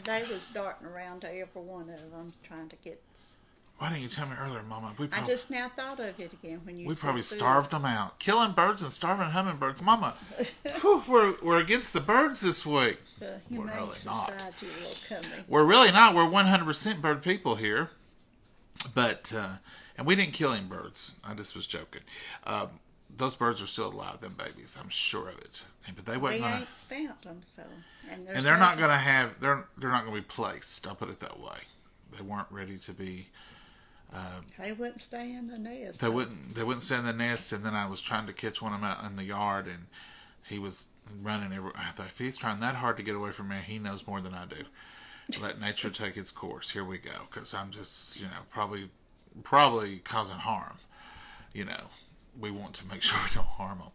they was darting around to every one of them trying to get. Why didn't you tell me earlier, Mama? I just now thought of it again when you. We said probably food. starved them out, killing birds and starving hummingbirds, Mama. Whew, we're against the birds this week. The We're Humane really not. Society will come in. We're really not. We're 100% bird people here. But, and we didn't kill any birds. I just was joking. Those birds are still alive, them babies. I'm sure of it. But they We wasn't going ain't found them, so. and they're not going to have, they're not going to be placed. I'll put it that way. They weren't ready to be. They wouldn't stay in the nest. They wouldn't stay in the nest. And then I was trying to catch one of them out in the yard, and he was running every. I thought, if he's trying that hard to get away from me, he knows more than I do. Let nature take its course. Here we go. Because I'm just, probably causing harm. We want to make sure we don't harm them.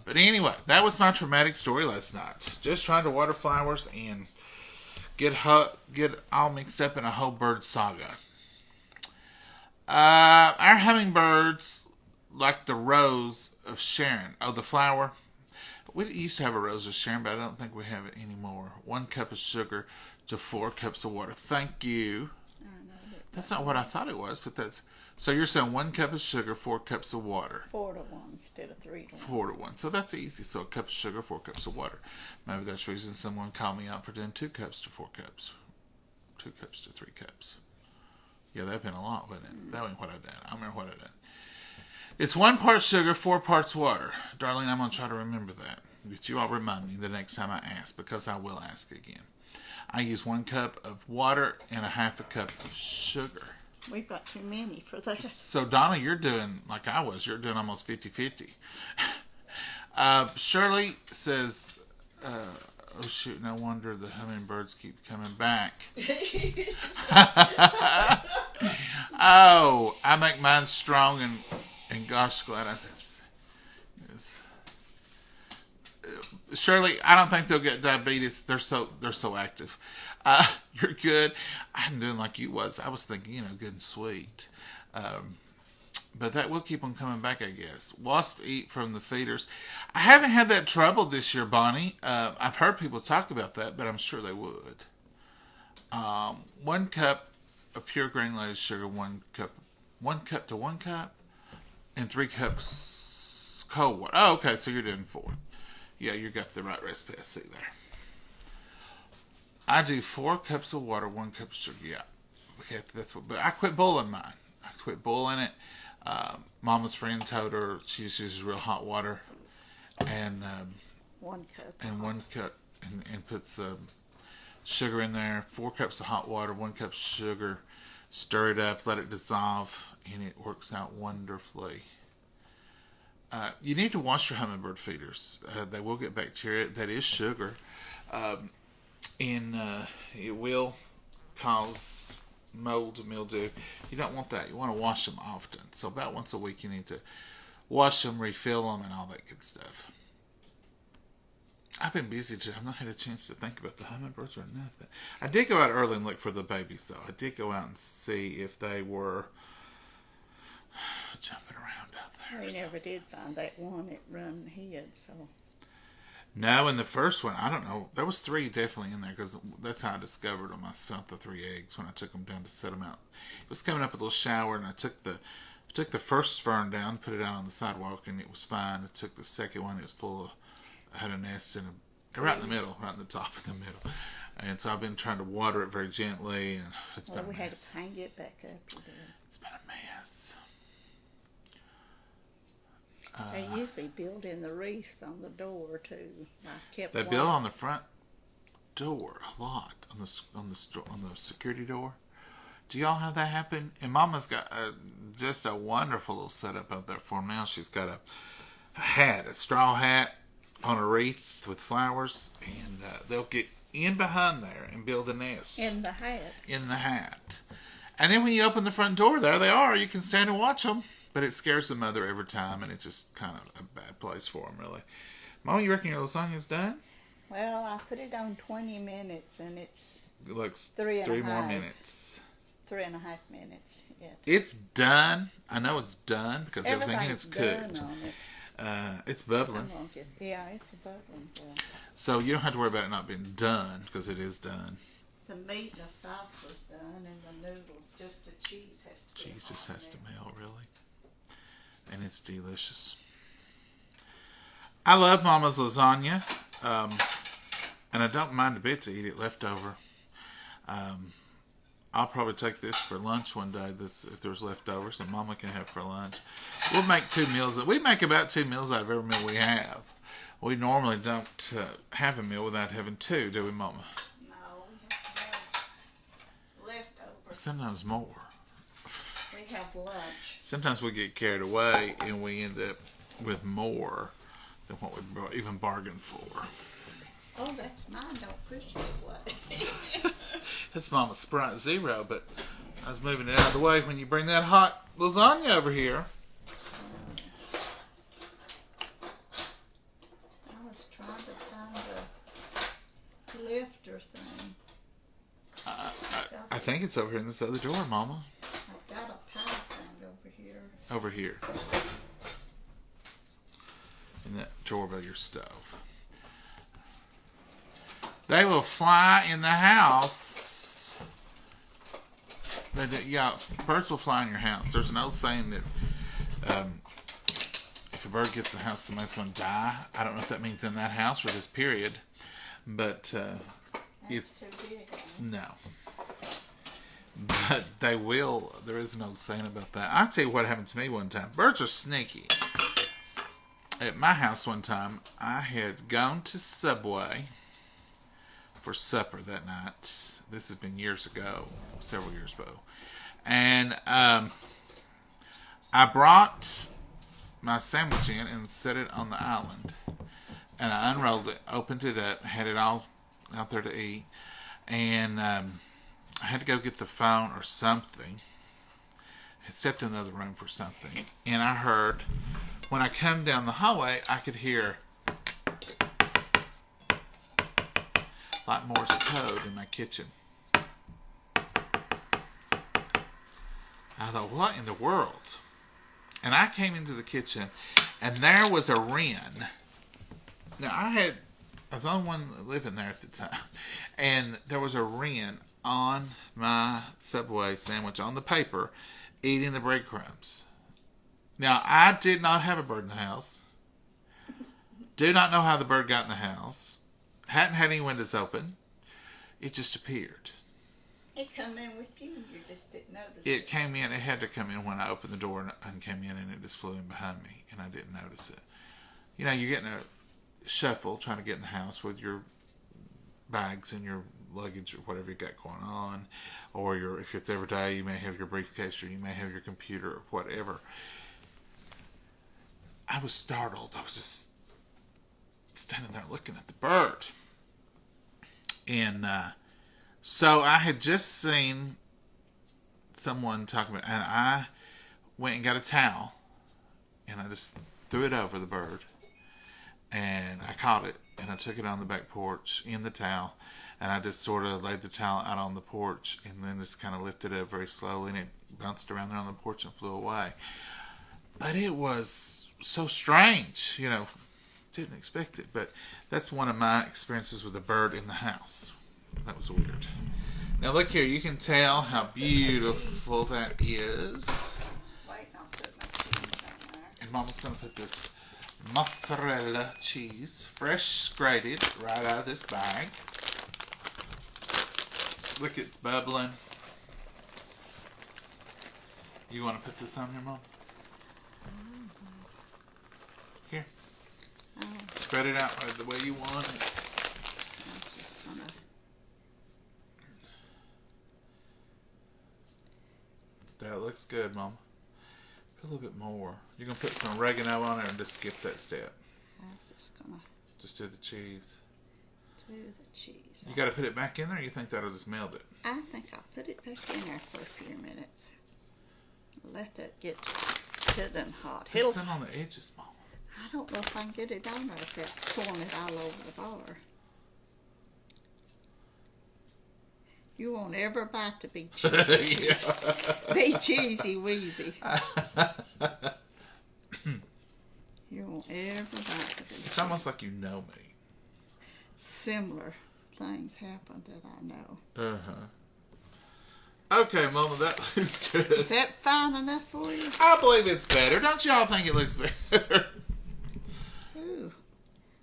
But anyway, that was my traumatic story last night. Just trying to water flowers and get all mixed up in a whole bird saga. Our hummingbirds like the rose of Sharon. Oh, the flower. We used to have a rose of Sharon, but I don't think we have it anymore. 1 cup of sugar to 4 cups of water. Thank you. That's not what I thought it was, but that's... So you're saying 1 cup of sugar, 4 cups of water. 4 to 1 instead of 3 to 1. 4 to 1. So that's easy. So a cup of sugar, 4 cups of water. Maybe that's the reason someone called me out for doing 2 cups to 4 cups. 2 cups to 3 cups. Yeah, that'd been a lot, wouldn't it? That ain't what I done. I remember what I done. It's 1 part sugar, 4 parts water. Darlene, I'm going to try to remember that. But you all remind me the next time I ask, because I will ask again. I use 1 cup of water and a half a cup of sugar. We've got too many for that. So, Donna, you're doing like I was. You're doing almost 50-50. Shirley says, oh, shoot, no wonder the hummingbirds keep coming back. Oh, I make mine strong and gosh, glad I said yes. Shirley, I don't think they'll get diabetes. They're so active. You're good. I'm doing like you was. I was thinking, good and sweet. But that will keep them coming back, I guess. Wasps eat from the feeders. I haven't had that trouble this year, Bonnie. I've heard people talk about that, but I'm sure they would. 1 cup of pure granulated sugar, 1 cup to 1 cup, and 3 cups cold water. Oh, okay, so you're doing 4. Yeah, you got the right recipe. I see there. I do 4 cups of water, 1 cup of sugar. Yeah, okay, but I quit boiling mine. I quit boiling it. Mama's friend told her she uses real hot water, and 1 cup. And 1 cup, and puts sugar in there. 4 cups of hot water, 1 cup of sugar. Stir it up, let it dissolve, and it works out wonderfully. You need to wash your hummingbird feeders. They will get bacteria. That is sugar. And it will cause mold, mildew. You don't want that. You want to wash them often. So about once a week you need to wash them, refill them, and all that good stuff. I've been busy today. I've not had a chance to think about the hummingbirds or nothing. I did go out early and look for the babies, though. I did go out and see if they were jumping around out there. We never did find that one that run hid, so. No, in the first one, I don't know. There was 3 definitely in there because that's how I discovered them. I found the 3 eggs when I took them down to set them out. It was coming up with a little shower, and I took the first fern down, put it out on the sidewalk, and it was fine. I took the second one; it was full of had a nest right in the middle, right in the top of the middle. And so I've been trying to water it very gently, and it's been a mess. We had to hang it back up again. It's been a mess. They usually build in the reefs on the door too. They build on the front door a lot on the security door. Do y'all have that happen? And Mama's got just a wonderful little setup out there for them now. She's got a straw hat on a wreath with flowers, and they'll get in behind there and build a nest. In the hat. In the hat. And then when you open the front door, there they are. You can stand and watch them. But it scares the mother every time, and it's just kind of a bad place for them, really. Mom, you reckon your lasagna's done? Well, I put it on 20 minutes, and it looks 3 more minutes. 3.5 minutes, yeah. It's done. I know it's done because everything in it's cooked. Done on it. It's bubbling. Yeah, it's bubbling. Yeah. So you don't have to worry about it not being done because it is done. The meat and the sauce was done, and the noodles, just the cheese has to Cheese just has to melt, really. And it's delicious. I love Mama's lasagna, and I don't mind a bit to eat it leftover. I'll probably take this for lunch one day. If there's leftovers, and Mama can have for lunch. We'll make 2 meals. We make about 2 meals out of every meal we have. We normally don't have a meal without having 2, do we, Mama? No, we have to have leftovers. Sometimes more. We have lunch. Sometimes we get carried away and we end up with more than what we even bargained for. Oh, that's mine. Don't push it away. That's Mama's Sprite Zero, but I was moving it out of the way when you bring that hot lasagna over here. I was trying to find the lifter thing. I think it's over here in this other drawer, Mama. I've got a pie thing over here. Over here. In that drawer by your stove. They will fly in the house. Yeah, birds will fly in your house. There's an old saying that if a bird gets in the house, somebody's going to die. I don't know if that means in that house or just period. But it's too big. No. But they will. There is an old saying about that. I'll tell you what happened to me one time. Birds are sneaky. At my house one time, I had gone to Subway for supper that night. This has been years ago, several years ago. And I brought my sandwich in and set it on the island. And I unrolled it, opened it up, had it all out there to eat. And I had to go get the phone or something. I stepped in the other room for something. And I heard, when I come down the hallway, I could hear like Morse code in my kitchen. I thought, what in the world? And I came into the kitchen, and there was a wren. Now, I was the only one living there at the time, and there was a wren on my Subway sandwich on the paper, eating the breadcrumbs. Now, I did not have a bird in the house. Do not know how the bird got in the house. Hadn't had any windows open. It just appeared. It come in with you. You just didn't notice It came in. It had to come in when I opened the door and came in, and it just flew in behind me, and I didn't notice it. You know, you're getting a shuffle trying to get in the house with your bags and your luggage or whatever you got going on, or if it's every day, you may have your briefcase or you may have your computer or whatever. I was startled. I was just standing there looking at the bird. And so I had just seen someone talking about, and I went and got a towel, and I just threw it over the bird, and I caught it, and I took it on the back porch in the towel, and I just sort of laid the towel out on the porch, and then just kind of lifted it up very slowly, and it bounced around there on the porch and flew away. But it was so strange, you know, didn't expect it. But that's one of my experiences with a bird in the house. That was weird. Now look here, you can tell how beautiful that is. Wait, I'll put my cheese on there. And Mama's going to put this mozzarella cheese, fresh grated, right out of this bag. Look, it's bubbling. You want to put this on here, Mom? Here. Spread it out right the way you want it. That looks good, Mom. Put a little bit more. You're going to put some oregano on it or just skip that step? I'm just going to just do the cheese. Do the cheese. You got to put it back in there, or you think that'll just melt it? I think I'll put it back in there for a few minutes. Let that get good and hot. It's on the edges, Mom. I don't know if I can get it on there without pouring it all over the bar. You want every bite to be cheesy. Be cheesy weezy. You want every bite to be cheesy. It's almost like you know me. Similar things happen that I know. Okay, Mama, that looks good. Is that fine enough for you? I believe it's better. Don't y'all think it looks better? Ooh,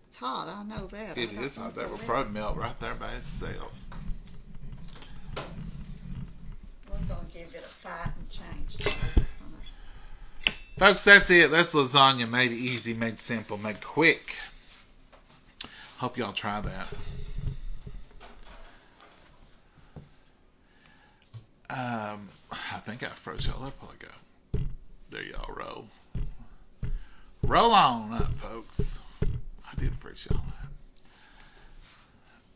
it's hot. I know that. It is hot. That will probably melt right there by itself. We're going to give it a fight and change that. Folks, that's it. That's lasagna. Made easy, made simple, made quick. Hope y'all try that. I think I froze y'all up a while ago. There y'all roll. Roll on up, folks. I did freeze y'all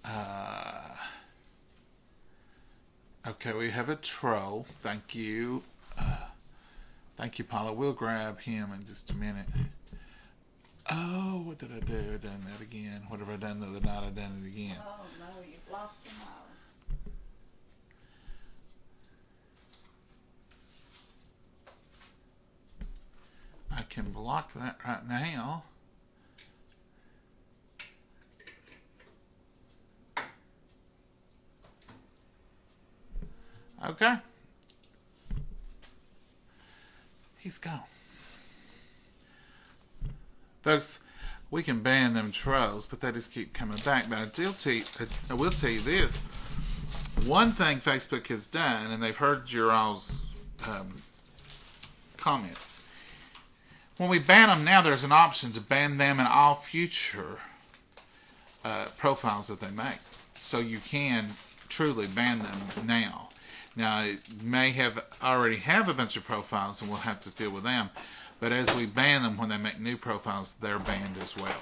up. Okay, we have a troll. Thank you. Thank you, Paula. We'll grab him in just a minute. Oh, what did I do? I done that again. What have I done the other night? I done it again. Oh, no, you've lost them all. I can block that right now. Okay. He's gone. Folks, we can ban them trolls, but they just keep coming back. But I will tell you this. One thing Facebook has done, and they've heard your all's comments. When we ban them now, there's an option to ban them in all future profiles that they make. So you can truly ban them now. Now, it may already have a bunch of profiles, and we'll have to deal with them. But as we ban them, when they make new profiles, they're banned as well.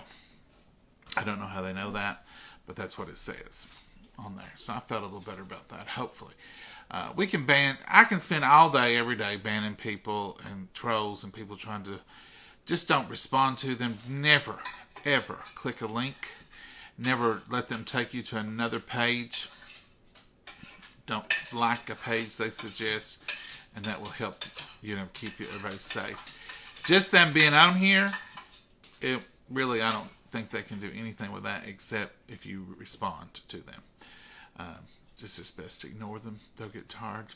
I don't know how they know that, but that's what it says on there. So I felt a little better about that, hopefully. We can ban, I can spend all day, every day, banning people and trolls and people trying to, just don't respond to them. Never, ever click a link. Never let them take you to another page. Don't like a page they suggest, and that will help, keep everybody safe. Just them being on here, it really, I don't think they can do anything with that except if you respond to them. It's best to ignore them. They'll get tired.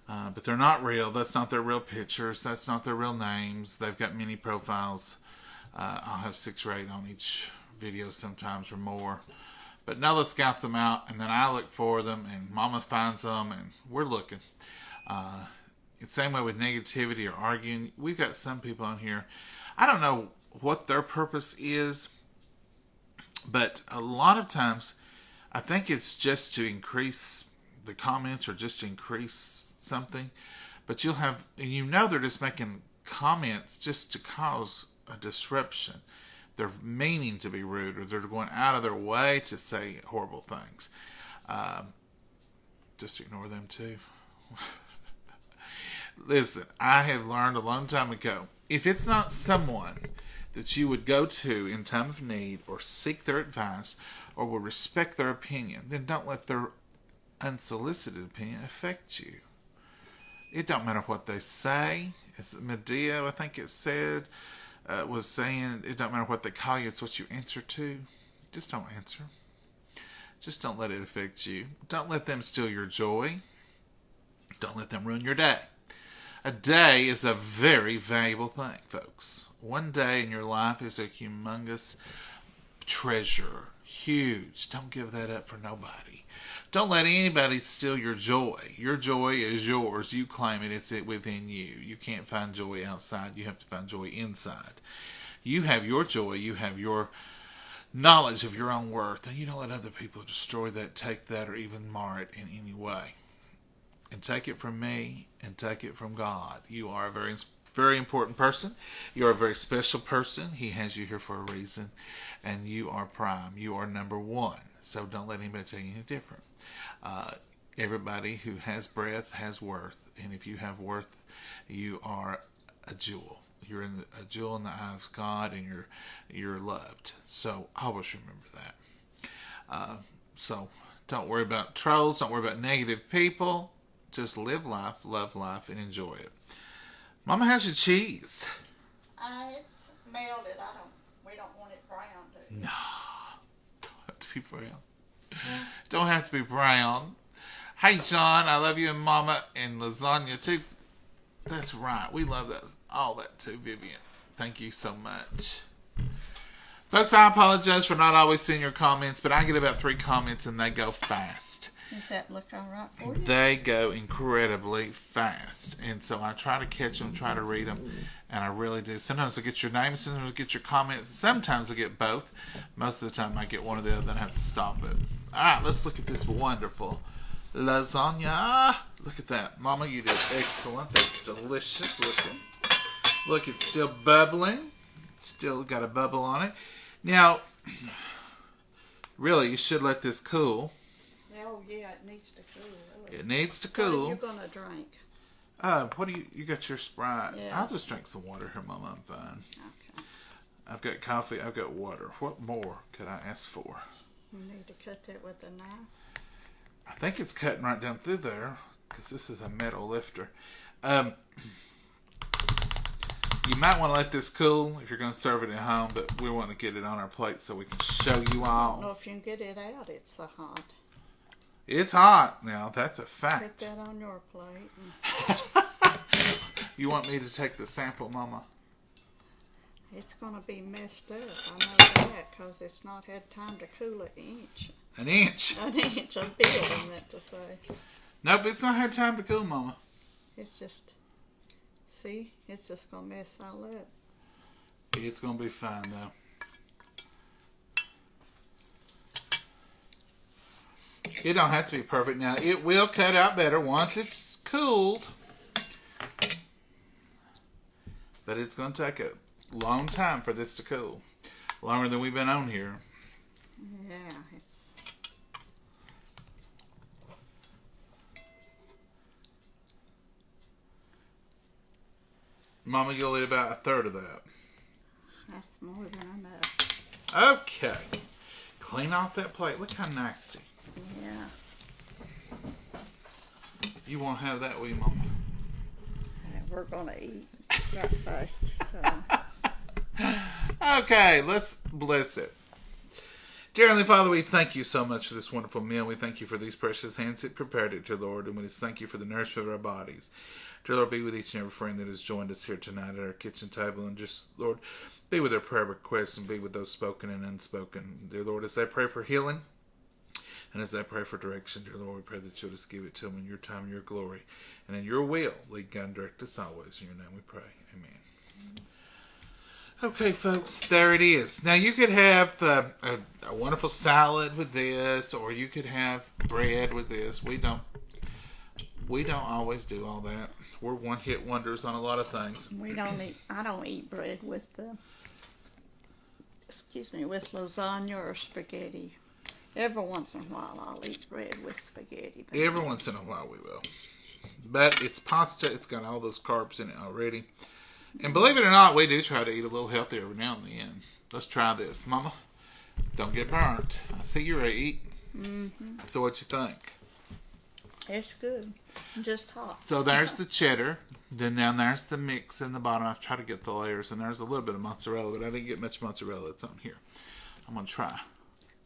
But they're not real. That's not their real pictures. That's not their real names. They've got many profiles. I'll have 6 or 8 on each video sometimes or more. But Nella scouts them out, and then I look for them, and Mama finds them, and we're looking. It's the same way with negativity or arguing. We've got some people on here. I don't know what their purpose is, but a lot of times I think it's just to increase the comments or just to increase something. But you'll have, they're just making comments just to cause a disruption. They're meaning to be rude, or they're going out of their way to say horrible things. Just ignore them too. Listen, I have learned a long time ago, if it's not someone that you would go to in time of need or seek their advice or will respect their opinion, then don't let their unsolicited opinion affect you. It don't matter what they say. As Medea, I think it said, was saying, it don't matter what they call you, it's what you answer to. Just don't answer. Just don't let it affect you. Don't let them steal your joy. Don't let them ruin your day. A day is a very valuable thing, folks. One day in your life is a humongous treasure. Huge. Don't give that up for nobody. Don't let anybody steal your joy. Your joy is yours. You claim it. It's within you. You can't find joy outside. You have to find joy inside. You have your joy. You have your knowledge of your own worth. And you don't let other people destroy that, take that, or even mar it in any way. And take it from me and take it from God. You are a very, very important person. You are a very special person. He has you here for a reason. And you are prime. You are number one. So don't let anybody tell you any different. Everybody who has breath has worth. And if you have worth, you are a jewel. You're a jewel in the eye of God, and you're loved. So always remember that. So don't worry about trolls. Don't worry about negative people. Just live life, love life, and enjoy it. Mama, how's your cheese? It's melted. We don't want it brown, do you? No, don't have to be brown. Don't have to be brown. Hey, John, I love you and Mama and Lasagna too. That's right. We love that. All that too, Vivian. Thank you so much. Folks, I apologize for not always seeing your comments, but I get about 3 comments and they go fast. Does that look all right for you? They go incredibly fast. And so I try to catch them, try to read them, and I really do. Sometimes I get your name, sometimes I get your comments, sometimes I get both. Most of the time I get one or the other, and I have to stop it. All right, let's look at this wonderful lasagna. Look at that. Mama, you did excellent. That's delicious looking. Look, it's still bubbling. Still got a bubble on it. Now, really, you should let this cool. Oh, yeah, it needs to cool. Really. It needs to What cool. are you going to drink? What do you got your Sprite? Yeah. I'll just drink some water here, Mama. I'm fine. Okay. I've got coffee. I've got water. What more could I ask for? You need to cut that with a knife. I think it's cutting right down through there because this is a metal lifter. You might want to let this cool if you're going to serve it at home, but we want to get it on our plate so we can show you I all. don't know if you can get it out. It's so hot. It's hot now. That's a Put fact. that on your plate. You want me to take the sample, Mama? It's going to be messed up. I know that because it's not had time to cool an inch. An inch? An inch of bill, I meant to say. Nope, it's not had time to cool, Mama. It's just, see, it's just going to mess all up. It's going to be fine, though. It don't have to be perfect. Now, it will cut out better once it's cooled. But it's going to take a long time for this to cool. Longer than we've been on here. Yeah, it's... Mama, you'll eat about a third of that. That's more than enough. Okay. Clean off that plate. Look how nasty. Yeah. You won't have that, will you, Mama? And we're going to eat breakfast, so... Okay, let's bless it. Dear Heavenly Father, we thank you so much for this wonderful meal. We thank you for these precious hands that prepared it, dear Lord. And we just thank you for the nourishment of our bodies. Dear Lord, be with each and every friend that has joined us here tonight at our kitchen table. And just, Lord, be with their prayer requests and be with those spoken and unspoken. Dear Lord, as they pray for healing and as they pray for direction, dear Lord, we pray that you'll just give it to them in your time, your glory, and in your will. Lead, guide, and direct us always. In your name we pray. Amen. Okay, folks, there it is. Now, you could have a wonderful salad with this, or you could have bread with this. We don't always do all that. We're one-hit wonders on a lot of things. I don't eat bread with with lasagna or spaghetti. Every once in a while I'll eat bread with spaghetti. Every once in a while we will. But it's pasta. It's got all those carbs in it already. And believe it or not, we do try to eat a little healthier every now and then. Let's try this. Mama, don't get burnt. I see you're eating. Mm-hmm. So what you think? It's good. Just hot. So there's the cheddar. Then down there's the mix in the bottom. I've tried to get the layers, and there's a little bit of mozzarella, but I didn't get much mozzarella. It's on here. I'm going to try.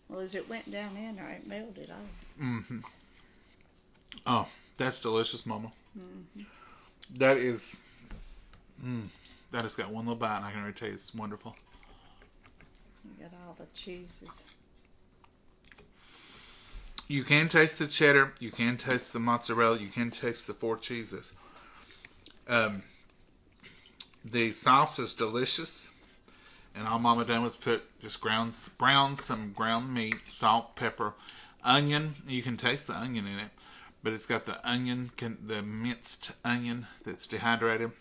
Well, as it went down in there, it melted off. Mm-hmm. Oh, that's delicious, Mama. Mm-hmm. That is... that has got one little bite, and I can already tell you it's wonderful. You got all the cheeses. You can taste the cheddar. You can taste the mozzarella. You can taste the 4 cheeses. The sauce is delicious. And all Mama done was put just some ground meat, salt, pepper, onion. You can taste the onion in it. But it's got the onion, the minced onion that's dehydrated.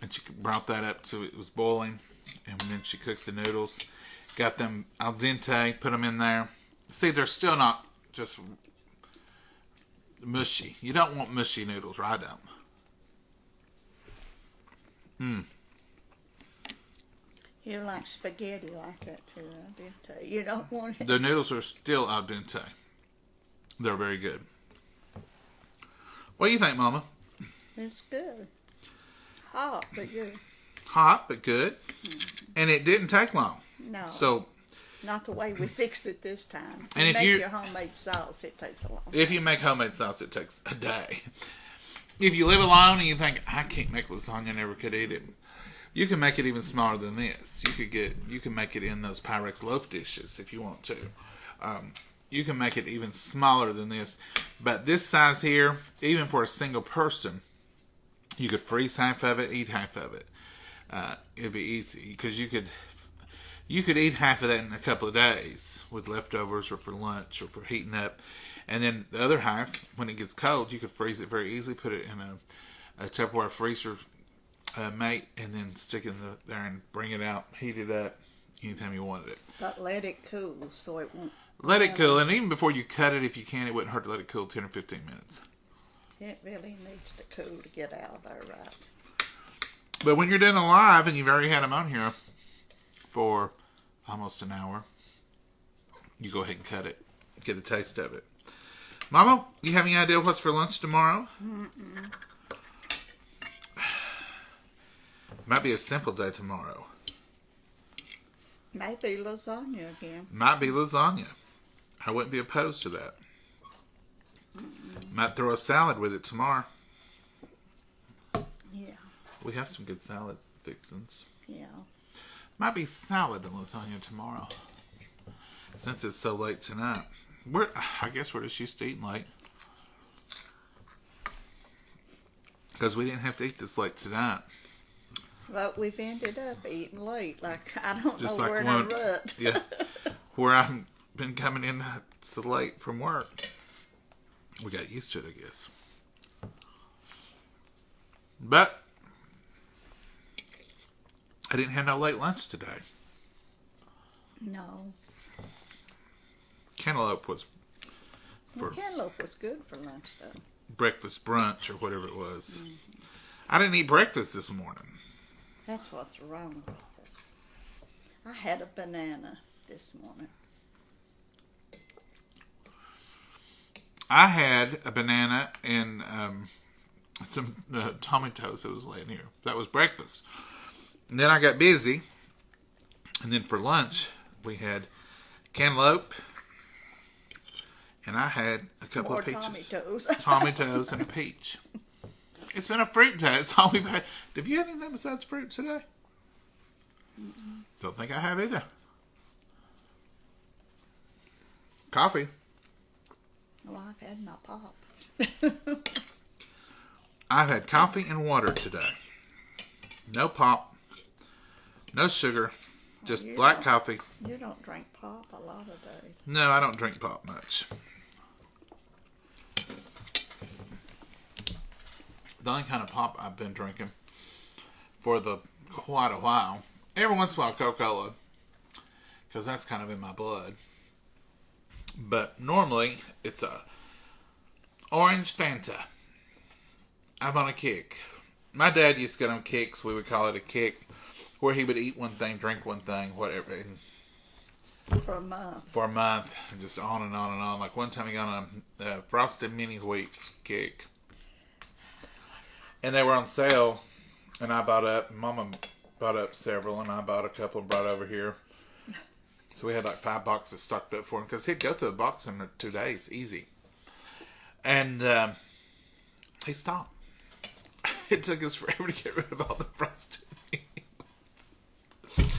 And she brought that up to it was boiling. And then she cooked the noodles. Got them al dente, put them in there. See, they're still not just mushy. You don't want mushy noodles, right? You like spaghetti like that too, al dente. You don't want it. The noodles are still al dente. They're very good. What do you think, Mama? It's good. Hot, but good. Hot, but good. And it didn't take long. No. So, not the way we fixed it this time. And if make you- your homemade sauce, it takes a long time. if you make homemade sauce, it takes a day. If you live alone and you think, I can't make lasagna, I never could eat it, you can make it even smaller than this. You can make it in those Pyrex loaf dishes if you want to. You can make it even smaller than this. But this size here, even for a single person, you could freeze half of it, eat half of it. It'd be easy because you could eat half of that in a couple of days with leftovers or for lunch or for heating up. And then the other half, when it gets cold, you could freeze it very easily, put it in a Tupperware freezer mate, and then stick it there and bring it out, heat it up anytime you wanted it. But let it cool so it won't. Let it cool, and even before you cut it, if you can, it wouldn't hurt to let it cool 10 or 15 minutes. It really needs to cool to get out of there right. But when you're done alive, and you've already had them on here for almost an hour, you go ahead and cut it. Get a taste of it. Mama, you have any idea what's for lunch tomorrow? Mm-mm. Might be a simple day tomorrow. Maybe lasagna again. Might be lasagna. I wouldn't be opposed to that. Might throw a salad with it tomorrow. Yeah. We have some good salad fixings. Yeah. Might be salad and lasagna tomorrow. Since it's so late tonight. I guess we're just used to eating late. Because we didn't have to eat this late tonight. But we've ended up eating late. Like, I don't Just know like where one, to rut. yeah, where I've been coming in so late from work. We got used to it, I guess. But I didn't have no late lunch today. No. Cantaloupe was Well, for cantaloupe was good for lunch, though. breakfast brunch or whatever it was. Mm-hmm. I didn't eat breakfast this morning. That's what's wrong with us. I had a banana this morning. I had a banana and some tomatoes that was laying here. That was breakfast. And then I got busy. And then for lunch, we had cantaloupe. And I had a couple More of peaches. tomatoes. Tomatoes and a peach. It's been a fruit day. It's all we've had. Have you had anything besides fruit today? Mm-mm. Don't think I have either. Coffee. Well, I've had my pop. I've had coffee and water today. No pop. No sugar. Just black coffee. You don't drink pop a lot of days. No, I don't drink pop much. The only kind of pop I've been drinking for quite a while. Every once in a while, Coca-Cola. Because that's kind of in my blood. But normally, it's a orange Fanta. I'm on a kick. My dad used to get on kicks. We would call it a kick. Where he would eat one thing, drink one thing, whatever. And For a month. For a month, and just on and on and on. Like one time he got on a Frosted Mini Wheat kick. And they were on sale, and I bought up, Mama bought up several, and I bought a couple and brought over here. So we had like 5 boxes stocked up for him, because he'd go through a box in 2 days, easy. And he stopped. It took us forever to get rid of all the Frosted Mini Wheats.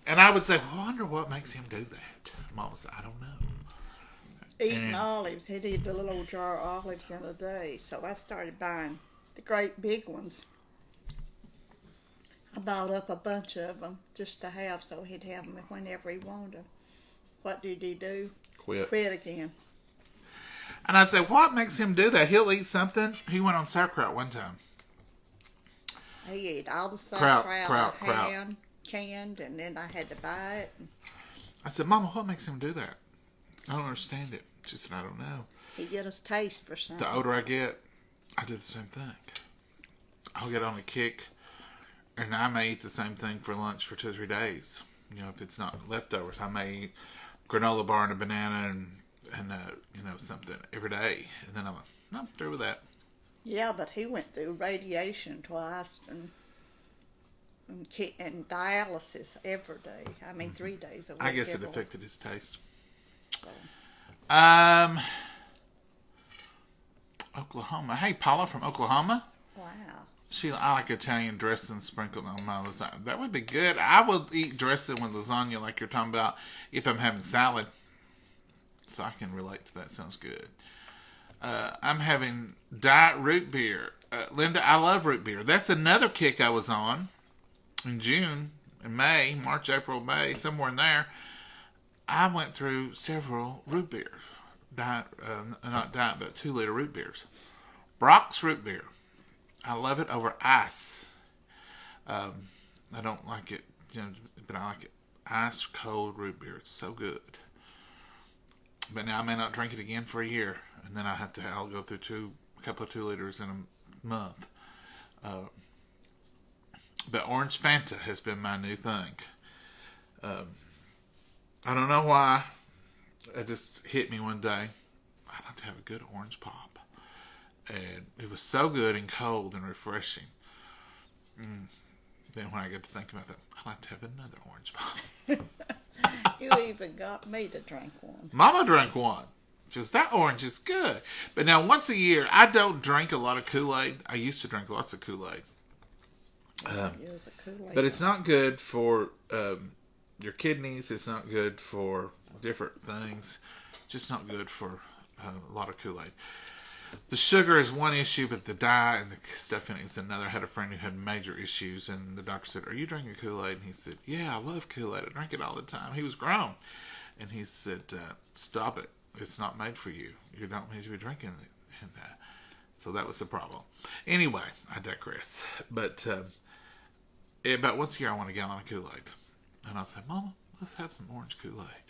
And I would say, well, I wonder what makes him do that. Mom would say, I don't know. Eating olives. He'd eat a little old jar of olives in a day. So I started buying the great big ones. I bought up a bunch of them just to have, so he'd have them whenever he wanted them. What did he do? Quit Again. And I'd say, what makes him do that? He'll eat something. He went on sauerkraut one time. He ate all the sauerkraut Kraut. canned, and then I had to buy it. I said, Mama, what makes him do that? I don't understand it. She said, I don't know. He get us taste for something. The older I get, I do the same thing. I'll get on a kick, and I may eat the same thing for lunch for 2 or 3 days. You know, if it's not leftovers, I may eat granola bar and a banana and something every day. And then I'm like, no, I'm through with that. Yeah, but he went through radiation twice and dialysis every day. I mean, 3 days a week. I guess it affected his taste. So. Oklahoma. Hey, Paula from Oklahoma. Wow. Sheila, I like Italian dressing sprinkled on my lasagna. That would be good. I would eat dressing with lasagna like you're talking about if I'm having salad. So I can relate to that. Sounds good. I'm having diet root beer. Linda, I love root beer. That's another kick I was on in June, in May, March, April, May, somewhere in there. I went through several root beers. Not diet, but 2-liter root beers. Brock's root beer. I love it over ice. I don't like it, but I like it. Ice cold root beer. It's so good. But now I may not drink it again for a year, and then I'll go through a couple of 2 liters in a month. But orange Fanta has been my new thing. I don't know why. It just hit me one day. I'd like to have a good orange pop. And it was so good and cold and refreshing. Then when I get to think about that, I'd like to have another orange pop. You even got me to drink one. Mama drank one. She goes, that orange is good. But now once a year, I don't drink a lot of Kool-Aid. I used to drink lots of Kool-Aid. But it's not good for your kidneys. It's not good for different things. It's just not good for a lot of Kool-Aid. The sugar is one issue, but the dye and the stuff in it is another. I had a friend who had major issues, and the doctor said, are you drinking Kool-Aid? And he said, yeah, I love Kool-Aid. I drink it all the time. He was grown. And he said, stop it. It's not made for you. You don't need to be drinking it. And so that was the problem. Anyway, I digress. But about once a year, I want a gallon of Kool-Aid. And I'll say, Mama, let's have some orange Kool-Aid.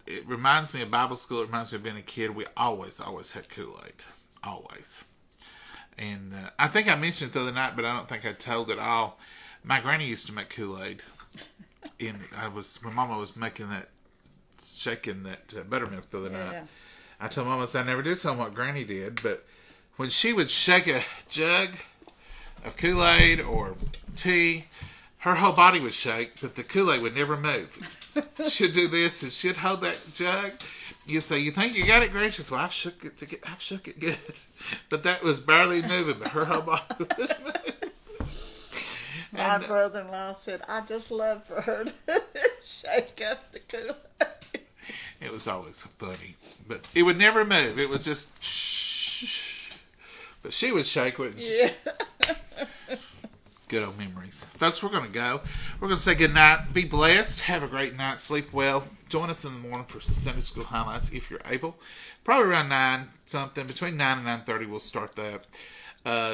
It reminds me of Bible school. It reminds me of being a kid. We always had Kool-Aid. Always. And I think I mentioned it the other night, but I don't think I told it all. My granny used to make Kool-Aid. And when Mama was making that, shaking that buttermilk the other night. I told Mama, I never did tell them what Granny did, but when she would shake a jug of Kool-Aid or tea, her whole body would shake, but the Kool-Aid would never move. She'd do this, and she'd hold that jug. You say, you think you got it, Granny? She said, well, I've shook it good. But that was barely moving, but her whole body would move. My brother-in-law said, I just love for her to shake up the Kool-Aid. It was always funny. But it would never move. It was just shh. But she would shake, wouldn't she? Yeah. Good old memories. Folks, we're going to go. We're going to say good night. Be blessed. Have a great night. Sleep well. Join us in the morning for Sunday School Highlights if you're able. Probably around 9 something. Between 9 and 9:30 we'll start that.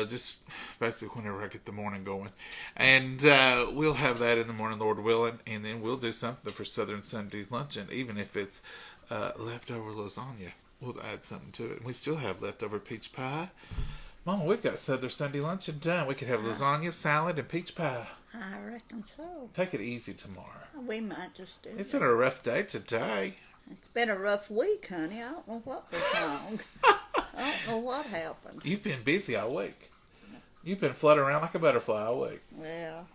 Just basically whenever I get the morning going. And we'll have that in the morning, Lord willing. And then we'll do something for Southern Sunday luncheon. Even if it's leftover lasagna, we'll add something to it. And we still have leftover peach pie. Mama, we've got Southern Sunday luncheon done. We could have lasagna, salad, and peach pie. I reckon so. Take it easy tomorrow. We might just do It's that. been a rough day today. It's been a rough week, honey. I don't know what was wrong. I don't know what happened. You've been busy all week. You've been fluttering around like a butterfly all week. Well,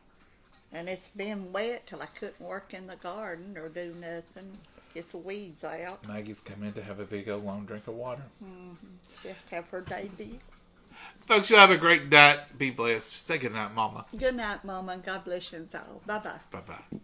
and it's been wet till I couldn't work in the garden or do nothing. Get the weeds out. Maggie's come in to have a big old long drink of water. Just have her debut. Folks, you have a great night. Be blessed. Say good night, Mama. Good night, Mama, and God bless you all. Bye-bye. Bye-bye.